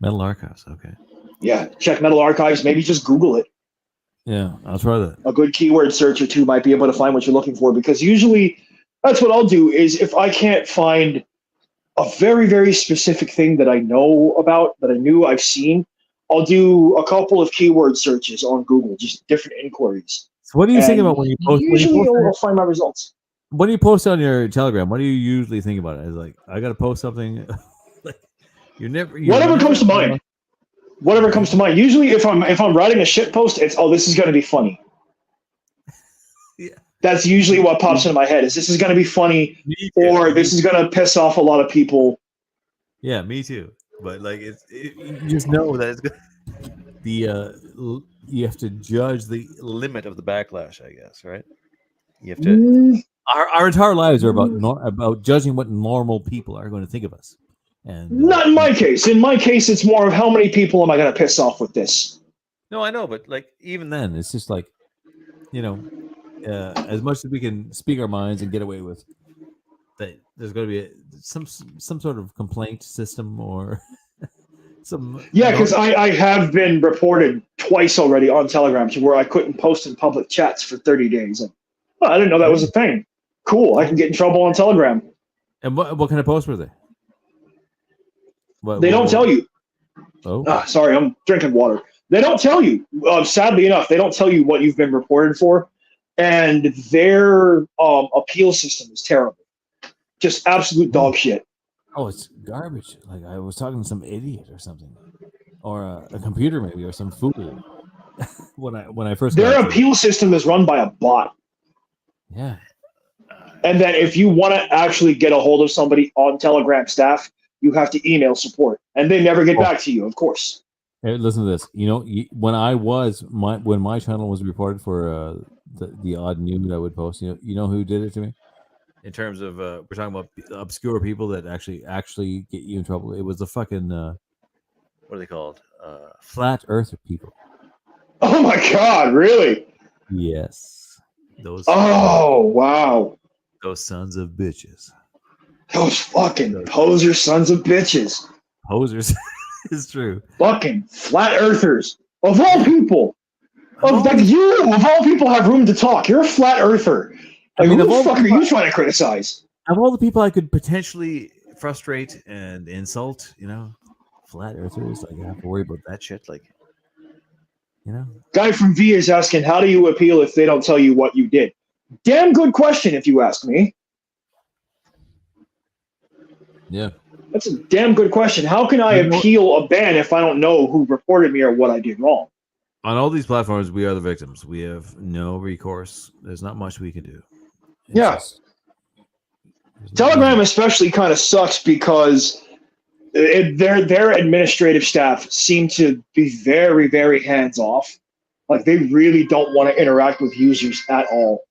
Metal Archives, okay. Yeah, check Metal Archives. Maybe just Google it. Yeah, I'll try that. A good keyword search or two might be able to find what you're looking for, because usually that's what I'll do is if I can't find a very, very specific thing that I know about, that I knew I've seen, I'll do a couple of keyword searches on Google, just different inquiries. So what do you think about when you post? Usually I'll find my results. When you post on your Telegram, what do you usually think about it? It's like, I got to post something. Like, whatever comes to mind. Whatever comes to mind. Usually if I'm writing a shit post, it's, this is going to be funny. Yeah. That's usually what pops into my head is this is going to be funny or this is going to piss off a lot of people. Yeah, me too. But like you just know that it's good. you have to judge the limit of the backlash, I guess, right? You have to. Mm, Our entire lives are about judging what normal people are going to think of us, and not in my case. In my case, it's more of how many people am I going to piss off with this? no, I know, but like even then, it's just like you know, as much as we can speak our minds and get away with, that there's going to be some sort of complaint system or some Yeah, because no. I have been reported twice already on Telegram to where I couldn't post in public chats for 30 days. And, oh, I didn't know that was a thing. Cool. I can get in trouble on Telegram. And what kind of posts were they? They don't tell you. Oh, Sorry, I'm drinking water. They don't tell you. Sadly enough, they don't tell you what you've been reported for. And their appeal system is terrible. Just absolute dog shit. oh, it's garbage. Like I was talking to some idiot or something, or a computer maybe, or some fool. when I first got Their into it. appeal system is run by a bot. Yeah. And then if you want to actually get a hold of somebody on Telegram staff, you have to email support. And they never get back to you, of course. Hey, listen to this. You know, when my channel was reported for the odd news I would post, you know who did it to me? In terms of we're talking about obscure people that actually get you in trouble. It was the fucking what are they called? Flat Earther people. Oh my God, really? Yes. Those Oh, wow. those sons of bitches. Those fucking poser sons of bitches. Posers. It's true. Fucking flat earthers. Of all people. You, of all people, have room to talk. You're a flat earther. Like, who the fuck are you trying to criticize? Of all the people I could potentially frustrate and insult, flat earthers, like I have to worry about that shit. Like, Guy from V is asking, how do you appeal if they don't tell you what you did? Damn good question, if you ask me. Yeah. That's a damn good question. How can I appeal a ban if I don't know who reported me or what I did wrong? On all these platforms, we are the victims. We have no recourse. There's not much we can do. Telegram especially kind of sucks because their administrative staff seem to be very, very hands off. Like they really don't want to interact with users at all.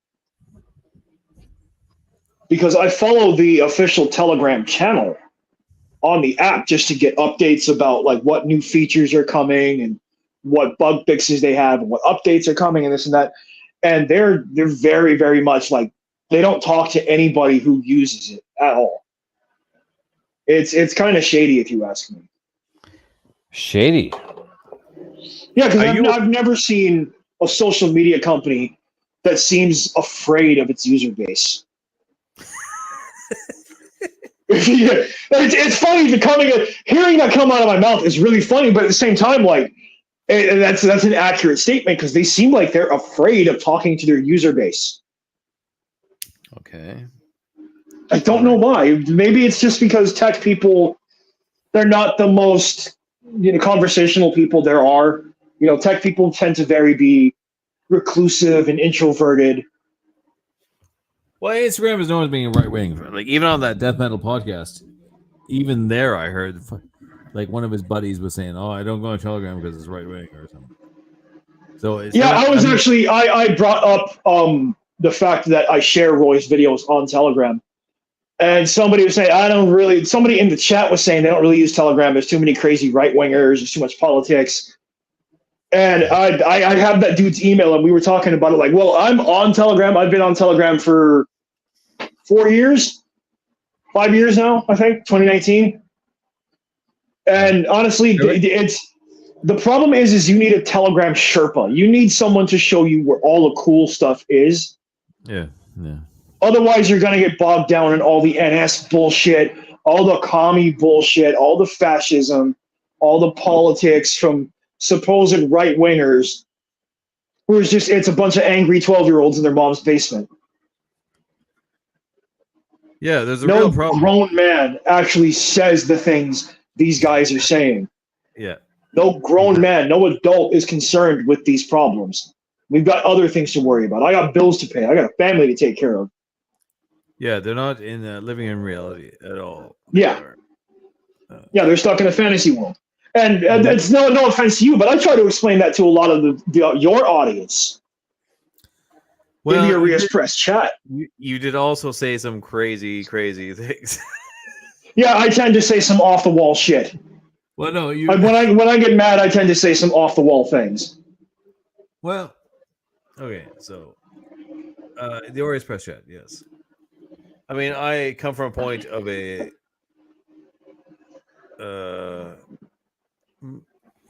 Because I follow the official Telegram channel on the app just to get updates about like what new features are coming and what bug fixes they have and what updates are coming and this and that. And they're very, very much like they don't talk to anybody who uses it at all. It's kind of shady if you ask me. Shady. Yeah, because I've never seen a social media company that seems afraid of its user base. Yeah, it's funny hearing that come out of my mouth is really funny, but at the same time, like that's an accurate statement because they seem like they're afraid of talking to their user base. Okay. I don't know why. Maybe it's just because tech people, they're not the most conversational people there are. Tech people tend to be reclusive and introverted. Well, Instagram is known as being right wing. Like even on that death metal podcast, even there I heard like one of his buddies was saying, "Oh, I don't go on Telegram because it's right wing or something." So I brought up the fact that I share Roy's videos on Telegram, and somebody was saying somebody in the chat was saying they don't really use Telegram. There's too many crazy right wingers. There's too much politics. And I have that dude's email, and we were talking about it. Like, well, I'm on Telegram. I've been on Telegram for 5 years now. I think 2019. And honestly, the problem is you need a Telegram Sherpa. You need someone to show you where all the cool stuff is. Yeah. Otherwise, you're gonna get bogged down in all the NS bullshit, all the commie bullshit, all the fascism, all the politics from supposed right wingers, it's a bunch of angry 12-year-olds in their mom's basement. Yeah, there's a real problem. No grown man actually says the things these guys are saying. Yeah. No grown man, no adult is concerned with these problems. We've got other things to worry about. I got bills to pay. I got a family to take care of. Yeah, they're not living in reality at all. Yeah. Yeah, they're stuck in a fantasy world. And it's no offense to you, but I try to explain that to a lot of your audience in the Arias Press chat. You did also say some crazy things. Yeah, I tend to say some off the wall shit. Well, no, when I get mad, I tend to say some off the wall things. Well, okay, so the Orias Press chat, yes. I mean, I come from a point of a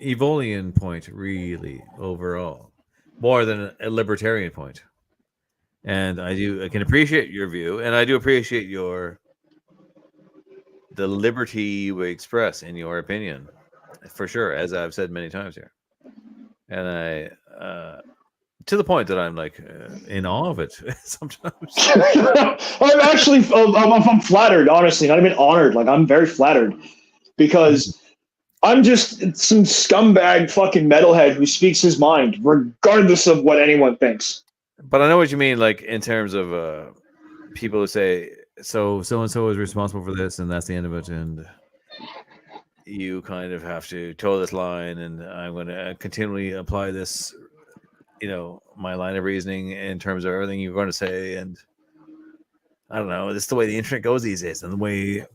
Evolian point, really, overall, more than a libertarian point. And I can appreciate your view, and I do appreciate the liberty you express in your opinion, for sure, as I've said many times here. And I, to the point that I'm like in awe of it sometimes. I'm actually, I'm flattered, honestly, not even honored. Like, I'm very flattered because I'm just some scumbag fucking metalhead who speaks his mind, regardless of what anyone thinks. But I know what you mean, like in terms of people who say, so and so is responsible for this, and that's the end of it, and you kind of have to toe this line, and I'm going to continually apply this, my line of reasoning in terms of everything you're going to say, and I don't know, this is the way the internet goes these days, and the way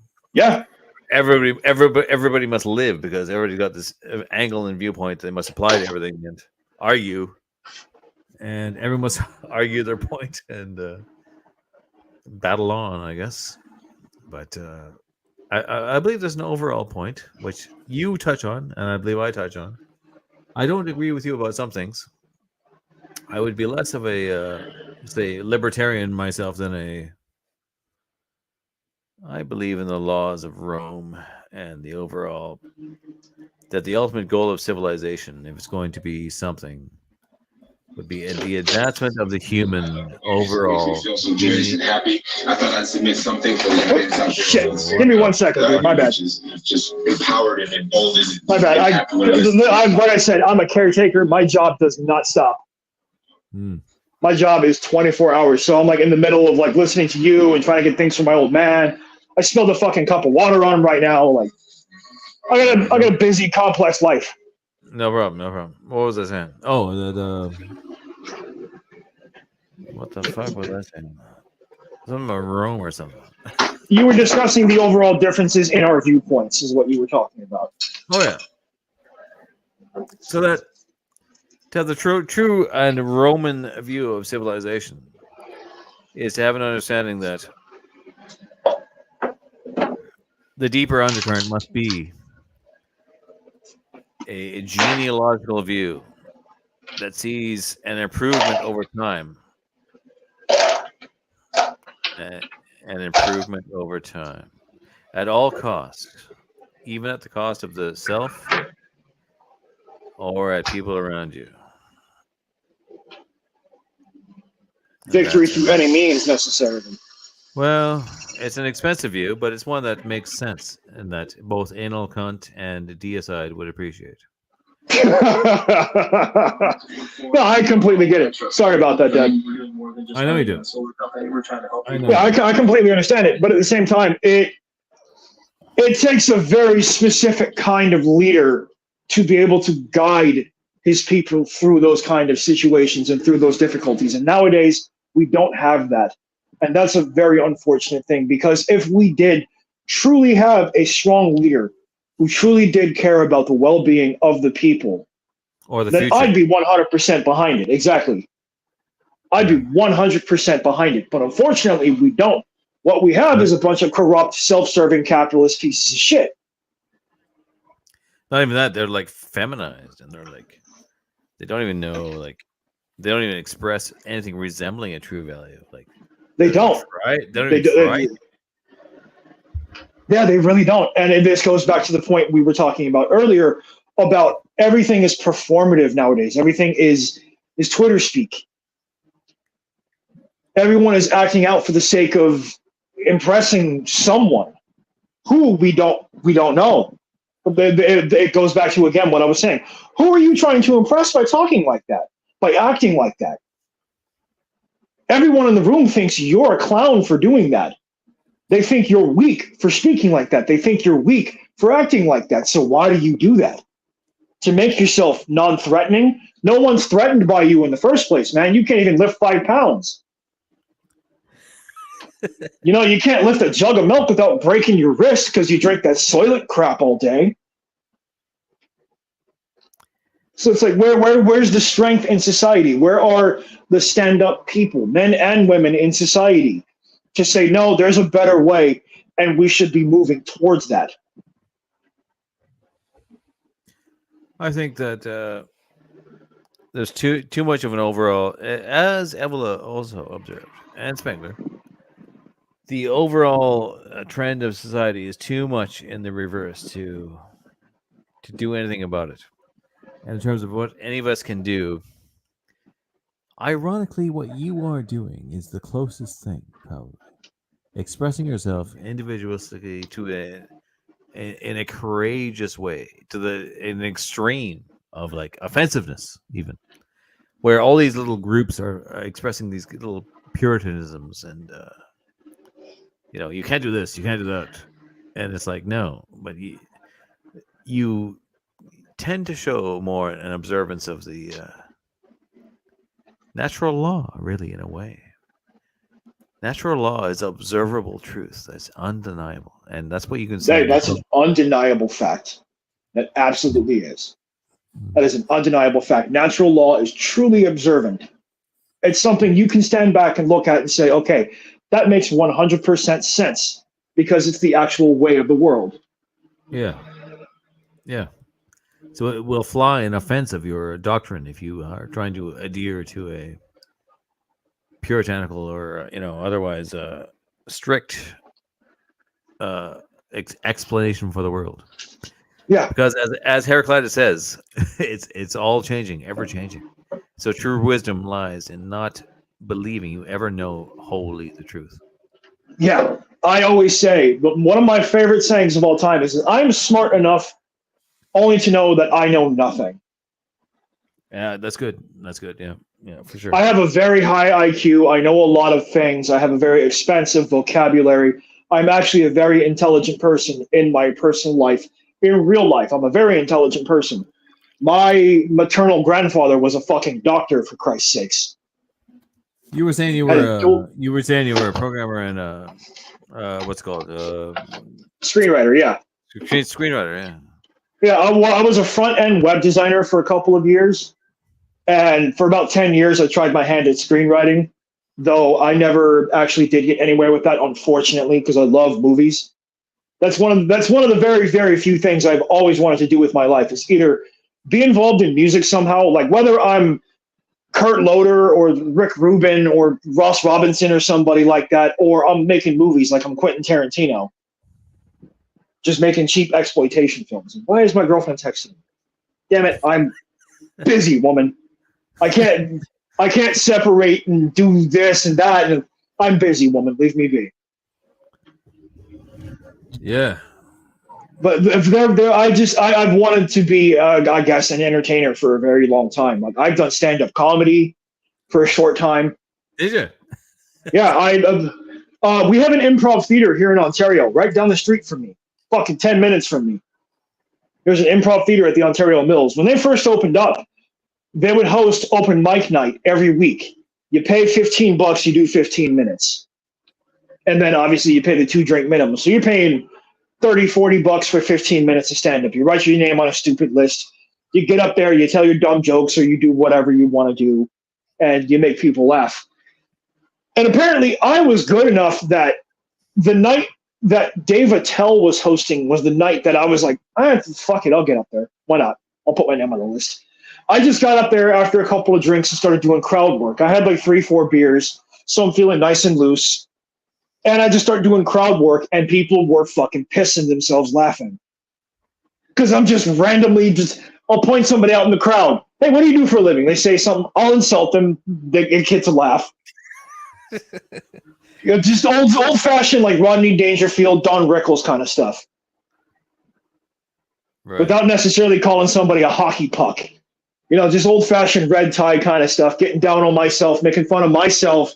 everybody must live, because everybody's got this angle and viewpoint they must apply to everything and argue, and everyone must argue their point and battle on, I guess. But I believe there's an overall point which you touch on, and I believe I touch on. I don't agree with you about some things. I would be less of a say libertarian myself than I believe in the laws of Rome and the overall, that the ultimate goal of civilization, if it's going to be something, would be the advancement of the human overall. Makes me feel so joyous and happy. I thought I'd submit something for the shit. Give me 1 second, dude. My bad. Just empowered and emboldened. My bad. Like I said, I'm a caretaker. My job does not stop. My job is 24 hours. So I'm like in the middle of like listening to you and trying to get things from my old man. I spilled a fucking cup of water on him right now. Like, I got a busy, complex life. No problem. What was I saying? Oh, what the fuck was I saying? Something about Rome or something. You were discussing the overall differences in our viewpoints, is what you were talking about. Oh yeah. So that to have the true and Roman view of civilization is to have an understanding that the deeper undercurrent must be a genealogical view that sees an improvement over time. An improvement over time at all costs, even at the cost of the self or at people around you. Victory through any means necessarily. Well, it's an expensive view, but it's one that makes sense and that both anal cunt and deicide would appreciate. No, I completely get it. Sorry about that, Dad. I know you do. Yeah, I completely understand it, but at the same time, it takes a very specific kind of leader to be able to guide his people through those kind of situations and through those difficulties. And nowadays, we don't have that. And that's a very unfortunate thing, because if we did truly have a strong leader who truly did care about the well-being of the people, or the then future, I'd be 100% behind it. Exactly. I'd be 100% behind it. But unfortunately, we don't. What we have is a bunch of corrupt, self-serving capitalist pieces of shit. Not even that, they're like feminized, and they're like, they don't even know, like, they don't even express anything resembling a true value. Like, they don't. Right? They don't even try. Yeah, they really don't. And this goes back to the point we were talking about earlier about everything is performative nowadays. Everything is Twitter speak. Everyone is acting out for the sake of impressing someone who we don't know. It goes back to, again, what I was saying. Who are you trying to impress by talking like that, by acting like that? Everyone in the room thinks you're a clown for doing that. They think you're weak for speaking like that. They think you're weak for acting like that. So why do you do that? To make yourself non-threatening? No one's threatened by you in the first place, man. You can't even lift 5 pounds. You can't lift a jug of milk without breaking your wrist because you drink that soylent crap all day. So it's like, where's the strength in society? Where are the stand-up people, men and women in society, to say, no, there's a better way, and we should be moving towards that? I think that there's too much of an overall, as Evola also observed, and Spengler, the overall trend of society is too much in the reverse to do anything about it. And in terms of what any of us can do, Ironically, what you are doing is the closest thing, probably. Expressing yourself individualistically in a courageous way, an extreme of like offensiveness, even where all these little groups are expressing these little puritanisms, and you can't do this, you can't do that, and it's like, no, but you tend to show more an observance of the natural law, really, in a way. Natural law is observable truth. That's undeniable. And that's what you can say. That's an undeniable fact. That absolutely is. That is an undeniable fact. Natural law is truly observant. It's something you can stand back and look at and say, okay, that makes 100% sense because it's the actual way of the world. Yeah. Yeah. So it will fly in offense of your doctrine if you are trying to adhere to a puritanical or otherwise strict explanation for the world. Yeah, because as Heraclitus says, it's all changing, ever changing. So true wisdom lies in not believing you ever know wholly the truth. Yeah, I always say, but one of my favorite sayings of all time is, I'm smart enough only to know that I know nothing. Yeah, that's good. That's good. Yeah, for sure. I have a very high IQ. I know a lot of things. I have a very expansive vocabulary. I'm actually a very intelligent person in my personal life. In real life, I'm a very intelligent person. My maternal grandfather was a fucking doctor, for Christ's sakes. You were saying you were a programmer and what's it called? Screenwriter, yeah. Screenwriter, yeah. Yeah, I was a front-end web designer for a couple of years. And for about 10 years, I tried my hand at screenwriting, though I never actually did get anywhere with that, unfortunately, because I love movies. That's one of the very, very few things I've always wanted to do with my life, is either be involved in music somehow, like whether I'm Kurt Loder or Rick Rubin or Ross Robinson or somebody like that, or I'm making movies like I'm Quentin Tarantino, just making cheap exploitation films. Why is my girlfriend texting me? Damn it, I'm busy, woman. I can't separate and do this and that. And I'm busy, woman. Leave me be. Yeah. But if I've wanted to be, I guess, an entertainer for a very long time. Like I've done stand-up comedy for a short time. Did you? Yeah, we have an improv theater here in Ontario, right down the street from me. Fucking 10 minutes from me. There's an improv theater at the Ontario Mills. When they first opened up, they would host open mic night every week. You pay $15, you do 15 minutes. And then obviously you pay the 2-drink minimum. So you're paying $30-$40 for 15 minutes of stand-up. You write your name on a stupid list. You get up there, you tell your dumb jokes, or you do whatever you want to do, and you make people laugh. And apparently I was good enough that the night that Dave Attell was hosting was the night that I was like, fuck it, I'll get up there. Why not? I'll put my name on the list. I just got up there after a couple of drinks and started doing crowd work. I had like 3-4 beers, so I'm feeling nice and loose. And I just started doing crowd work, and people were fucking pissing themselves laughing. Because I'm just randomly I'll point somebody out in the crowd. Hey, what do you do for a living? They say something. I'll insult them. They get kids to laugh. Just old-fashioned, like Rodney Dangerfield, Don Rickles kind of stuff. Right. Without necessarily calling somebody a hockey puck. Just old-fashioned red tie kind of stuff, getting down on myself, making fun of myself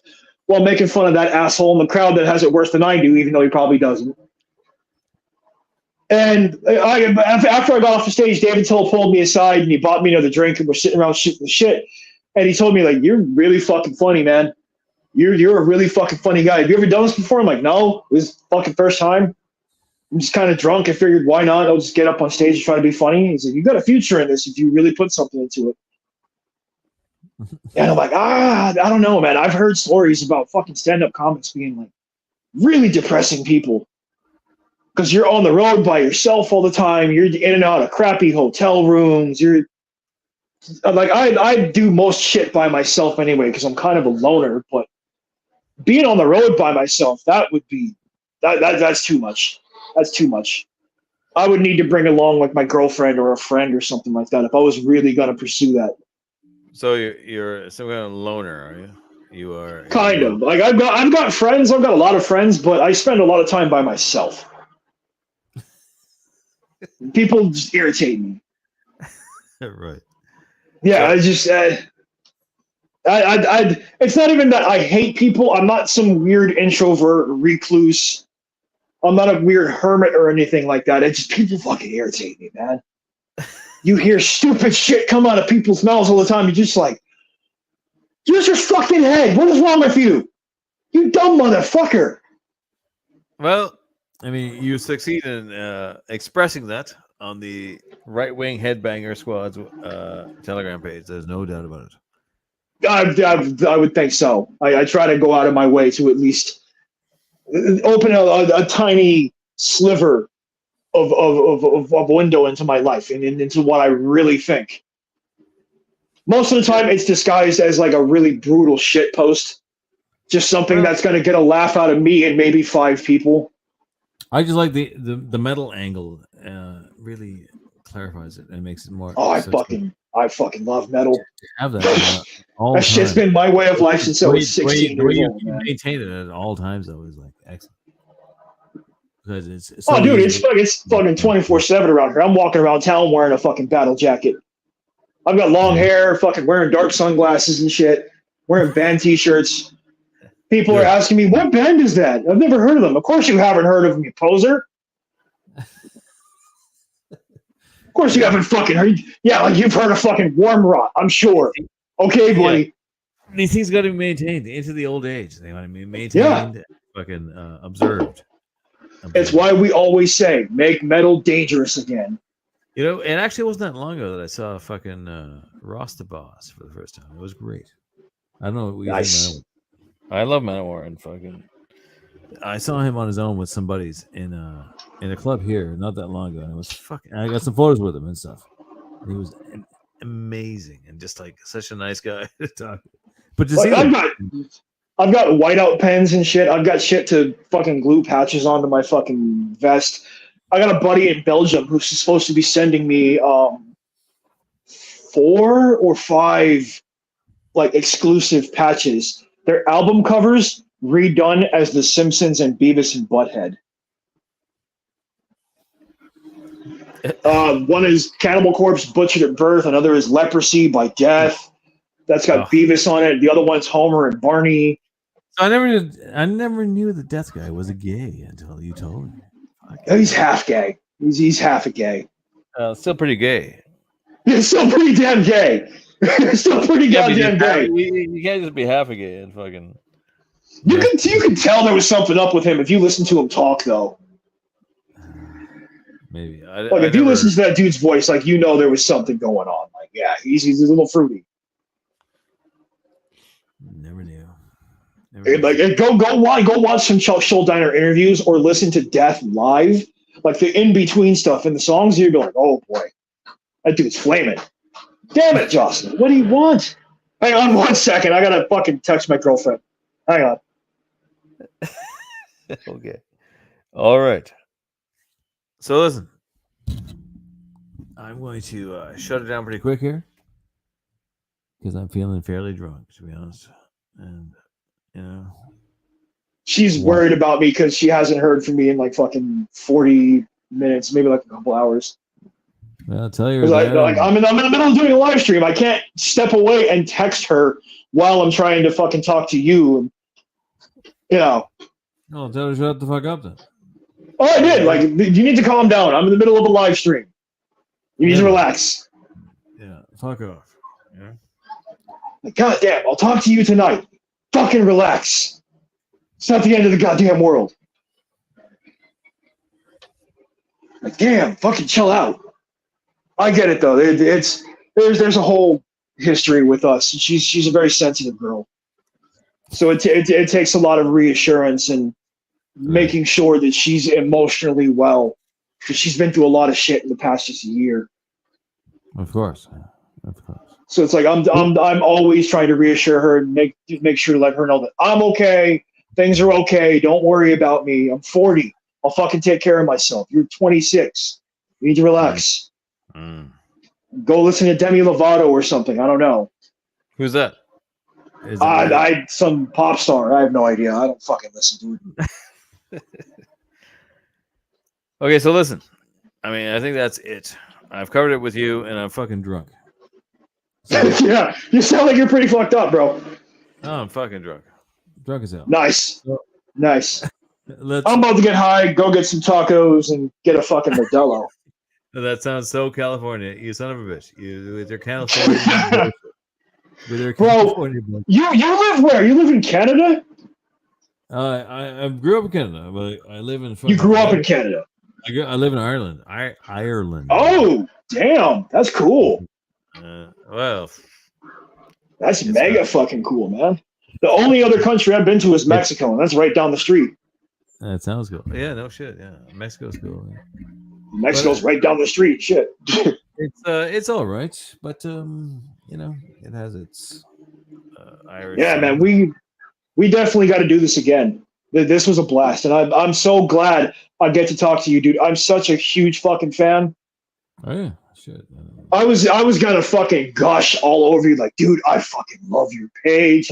while making fun of that asshole in the crowd that has it worse than I do, even though he probably doesn't. And after I got off the stage, David Till pulled me aside and he bought me another drink, and we're sitting around shooting the shit. And he told me, like, "You're really fucking funny, man. You're a really fucking funny guy. Have you ever done this before?" I'm like, "No, it was fucking first time. I'm just kind of drunk. I figured, why not? I'll just get up on stage and try to be funny." He's like, "You got a future in this if you really put something into it." And I'm like, I don't know, man. I've heard stories about fucking stand-up comics being like really depressing people because you're on the road by yourself all the time. You're in and out of crappy hotel rooms. You're like, I do most shit by myself anyway because I'm kind of a loner. But being on the road by myself, that would be that's too much. That's too much. I would need to bring along like my girlfriend or a friend or something like that if I was really gonna pursue that. So you're some kind of loner, are you? You are Kind of. Like I've got friends. I've got a lot of friends, but I spend a lot of time by myself. People just irritate me. right. Yeah, So- I just. It's not even that I hate people. I'm not some weird introvert recluse. I'm not a weird hermit or anything like that. It's just people fucking irritate me, man. You hear stupid shit come out of people's mouths all the time. You're just like, use your fucking head. What is wrong with you? You dumb motherfucker. Well, I mean, you succeed in expressing that on the right-wing Headbanger Squad's Telegram page. There's no doubt about it. I would think so. I try to go out of my way to at least open a tiny sliver of window into my life and into what I really think. Most of the time, it's disguised as like a really brutal shit post, just something that's going to get a laugh out of me and maybe 5 people. I just like the metal angle. Really clarifies it and makes it more. Oh, I fucking love metal. Have that all that shit's been my way of life since I was 16 years old. You maintain it at all times, though, is like excellent. Because it's so dude, it's fucking 24/7 around here. I'm walking around town wearing a fucking battle jacket. I've got long hair, fucking wearing dark sunglasses and shit, wearing band t-shirts. People are asking me, what band is that? I've never heard of them. Of course you haven't heard of them, you poser. Of course you haven't fucking heard. Yeah, like you've heard of fucking Warm Rot, I'm sure. Okay, buddy. Yeah. These things got to be maintained into the old age. They want to be maintained, fucking observed. It's why we always say, make metal dangerous again. You know, it actually wasn't that long ago that I saw fucking Rasta Boss for the first time. It was great. I don't know what you think. I love Manowar and fucking. I saw him on his own with some buddies in a club here not that long ago, and it was fucking. I got some photos with him and stuff. And he was amazing and just like such a nice guy to talk. But like, I've got whiteout pens and shit. I've got shit to fucking glue patches onto my fucking vest. I got a buddy in Belgium who's supposed to be sending me 4 or 5 like exclusive patches. They're album covers redone as The Simpsons and Beavis and Butthead. One is Cannibal Corpse Butchered at Birth. Another is Leprosy by Death. That's got Beavis on it. The other one's Homer and Barney. So I never knew the Death guy was a gay until you told me. He's half gay. He's half a gay. Still pretty gay. He's still pretty damn gay. Still pretty goddamn gay. You can't just be half a gay and fucking. You can tell there was something up with him if you listen to him talk, though. Maybe. If you listen to that dude's voice, like you know there was something going on. Like, yeah, he's a little fruity. Never knew. Like, go watch some Shoal Diner interviews or listen to Death live. Like the in between stuff in the songs, you'd be like, oh boy, that dude's flaming. Damn it, Jocelyn, what do you want? Hang on 1 second, I gotta fucking text my girlfriend. Hang on. Okay. All right. So listen, I'm going to shut it down pretty quick here because I'm feeling fairly drunk, to be honest. And you know, she's worried about me because she hasn't heard from me in like fucking 40 minutes, maybe like a couple hours. Well, I'll tell you, I'm in the middle of doing a live stream. I can't step away and text her while I'm trying to fucking talk to you. You know. No, tell her to shut the fuck up then. Oh, I did. Like, you need to calm down. I'm in the middle of a live stream. You need to relax. Yeah, fuck off. Yeah. Like, God damn, I'll talk to you tonight. Fucking relax. It's not the end of the goddamn world. Like, damn, fucking chill out. I get it though. There's a whole history with us. She's a very sensitive girl. So it takes a lot of reassurance and making sure that she's emotionally well, because she's been through a lot of shit in the past just a year. Of course. So it's like I'm always trying to reassure her and make sure to let her know that I'm okay. Things are okay. Don't worry about me. I'm 40. I'll fucking take care of myself. You're 26. You need to relax. Go listen to Demi Lovato or something. I don't know. Who's that? I some pop star. I have no idea. I don't fucking listen to it. Okay, so listen. I mean, I think that's it. I've covered it with you, and I'm Fucking drunk. Yeah, you sound like you're pretty fucked up, bro. Oh, I'm fucking drunk. Drunk as hell. Nice. Let's. I'm about to get high, go get some tacos, and get a fucking Modelo. That sounds so California. You son of a bitch. You with your California. Bro, you live where? You live in Canada? I grew up in Canada, but I live in. You grew up in Canada. I live in Ireland. Ireland. Oh, damn, that's cool. Well, that's mega fucking cool, man. The only other country I've been to is Mexico, and that's right down the street. That sounds cool. Yeah, no shit. Yeah, Mexico's cool. Yeah. Mexico's right down the street. Shit. It's all right, but it has its Irish. Yeah, man, we definitely got to do this again. This was a blast, and I'm so glad I get to talk to you, dude. I'm such a huge fucking fan. Oh yeah, shit. I was gonna fucking gush all over you, like, dude, I fucking love your page.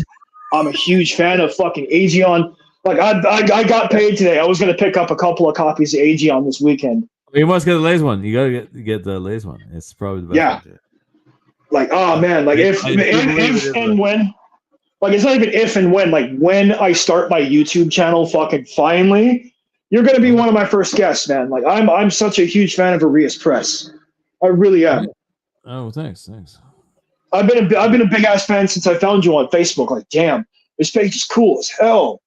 I'm a huge fan of fucking Aegeon. Like, I got paid today. I was gonna pick up a couple of copies of Aegeon this weekend. You must get the Lays one. You gotta get the Lays one. It's probably the best. Yeah. One. Like, oh man, like if and when, like it's not even if and when, like when I start my YouTube channel, fucking finally, you're gonna be one of my first guests, man. Like I'm such a huge fan of Arias Press. I really am. Oh, thanks. I've been a big ass fan since I found you on Facebook. Like, damn, this page is cool as hell.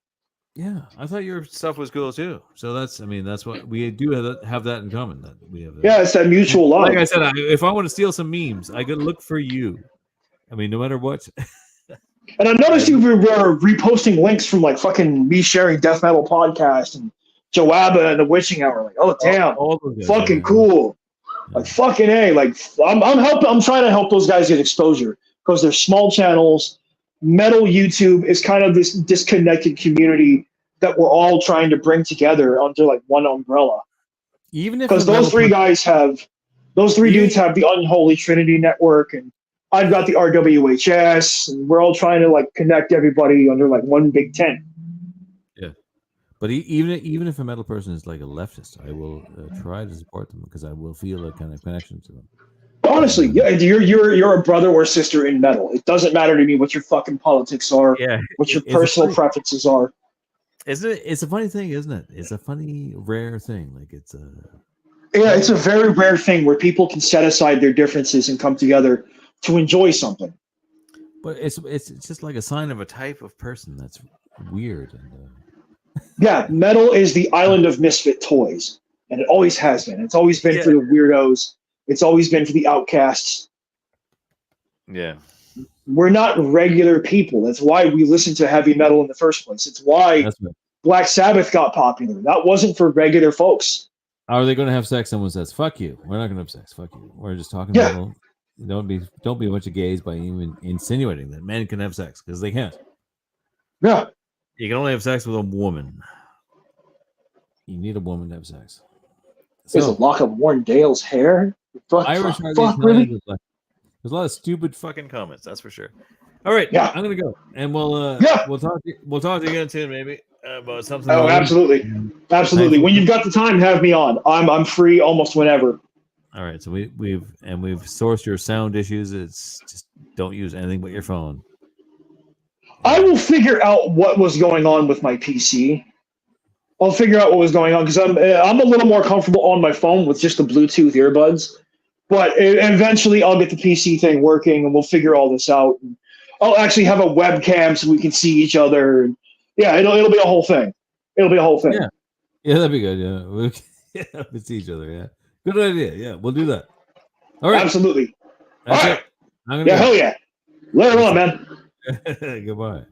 Yeah, I thought your stuff was cool too. So that's what we do have that in common. That we have. Yeah, it's that mutual love. Like I said, if I want to steal some memes, I gotta look for you. I mean, no matter what. And I noticed you were reposting links from like fucking me sharing Death Metal Podcast and Joabba and the Witching Hour. Like, oh damn, fucking cool. Like fucking A. Like I'm trying to help those guys get exposure because they're small channels. Metal YouTube is kind of this disconnected community that we're all trying to bring together under like one umbrella. Even if because those three dudes have the Unholy Trinity Network, and I've got the RWHS, and we're all trying to like connect everybody under like one big tent. Yeah, but even if a metal person is like a leftist, I will try to support them because I will feel a kind of connection to them. Honestly, yeah, you're a brother or sister in metal. It doesn't matter to me what your fucking politics are, what your personal preferences are. It's a funny thing, isn't it? It's a funny, rare thing. Like it's a very rare thing where people can set aside their differences and come together to enjoy something. But it's just like a sign of a type of person that's weird. And, yeah, metal is the island of misfit toys, and it always has been. It's always been for the weirdos. It's always been for the outcasts. Yeah. We're not regular people. That's why we listen to heavy metal in the first place. It's why Black Sabbath got popular. That wasn't for regular folks. How are they going to have sex? Someone says, "Fuck you. We're not going to have sex. Fuck you. We're just talking metal." Don't be a bunch of gays by even insinuating that men can have sex because they can't. Yeah. You can only have sex with a woman. You need a woman to have sex. There's a lock of Warren Dale's hair. Irish really? There's a lot of stupid fucking comments, that's for sure. All right, I'm gonna go, and we'll talk to you again soon, maybe about something. Oh, absolutely. When you've got the time, have me on. I'm free almost whenever. All right, so we've sourced your sound issues. It's just don't use anything but your phone. I will figure out what was going on with my PC. I'll figure out what was going on because I'm a little more comfortable on my phone with just the Bluetooth earbuds. But eventually, I'll get the PC thing working, and we'll figure all this out. And I'll actually have a webcam so we can see each other. And yeah, it'll be a whole thing. It'll be a whole thing. Yeah. Yeah, that'd be good. Yeah, we see each other. Yeah, good idea. Yeah, we'll do that. All right, Absolutely. that's All it. right. I'm gonna Yeah, go. hell yeah. Later on, man. Goodbye.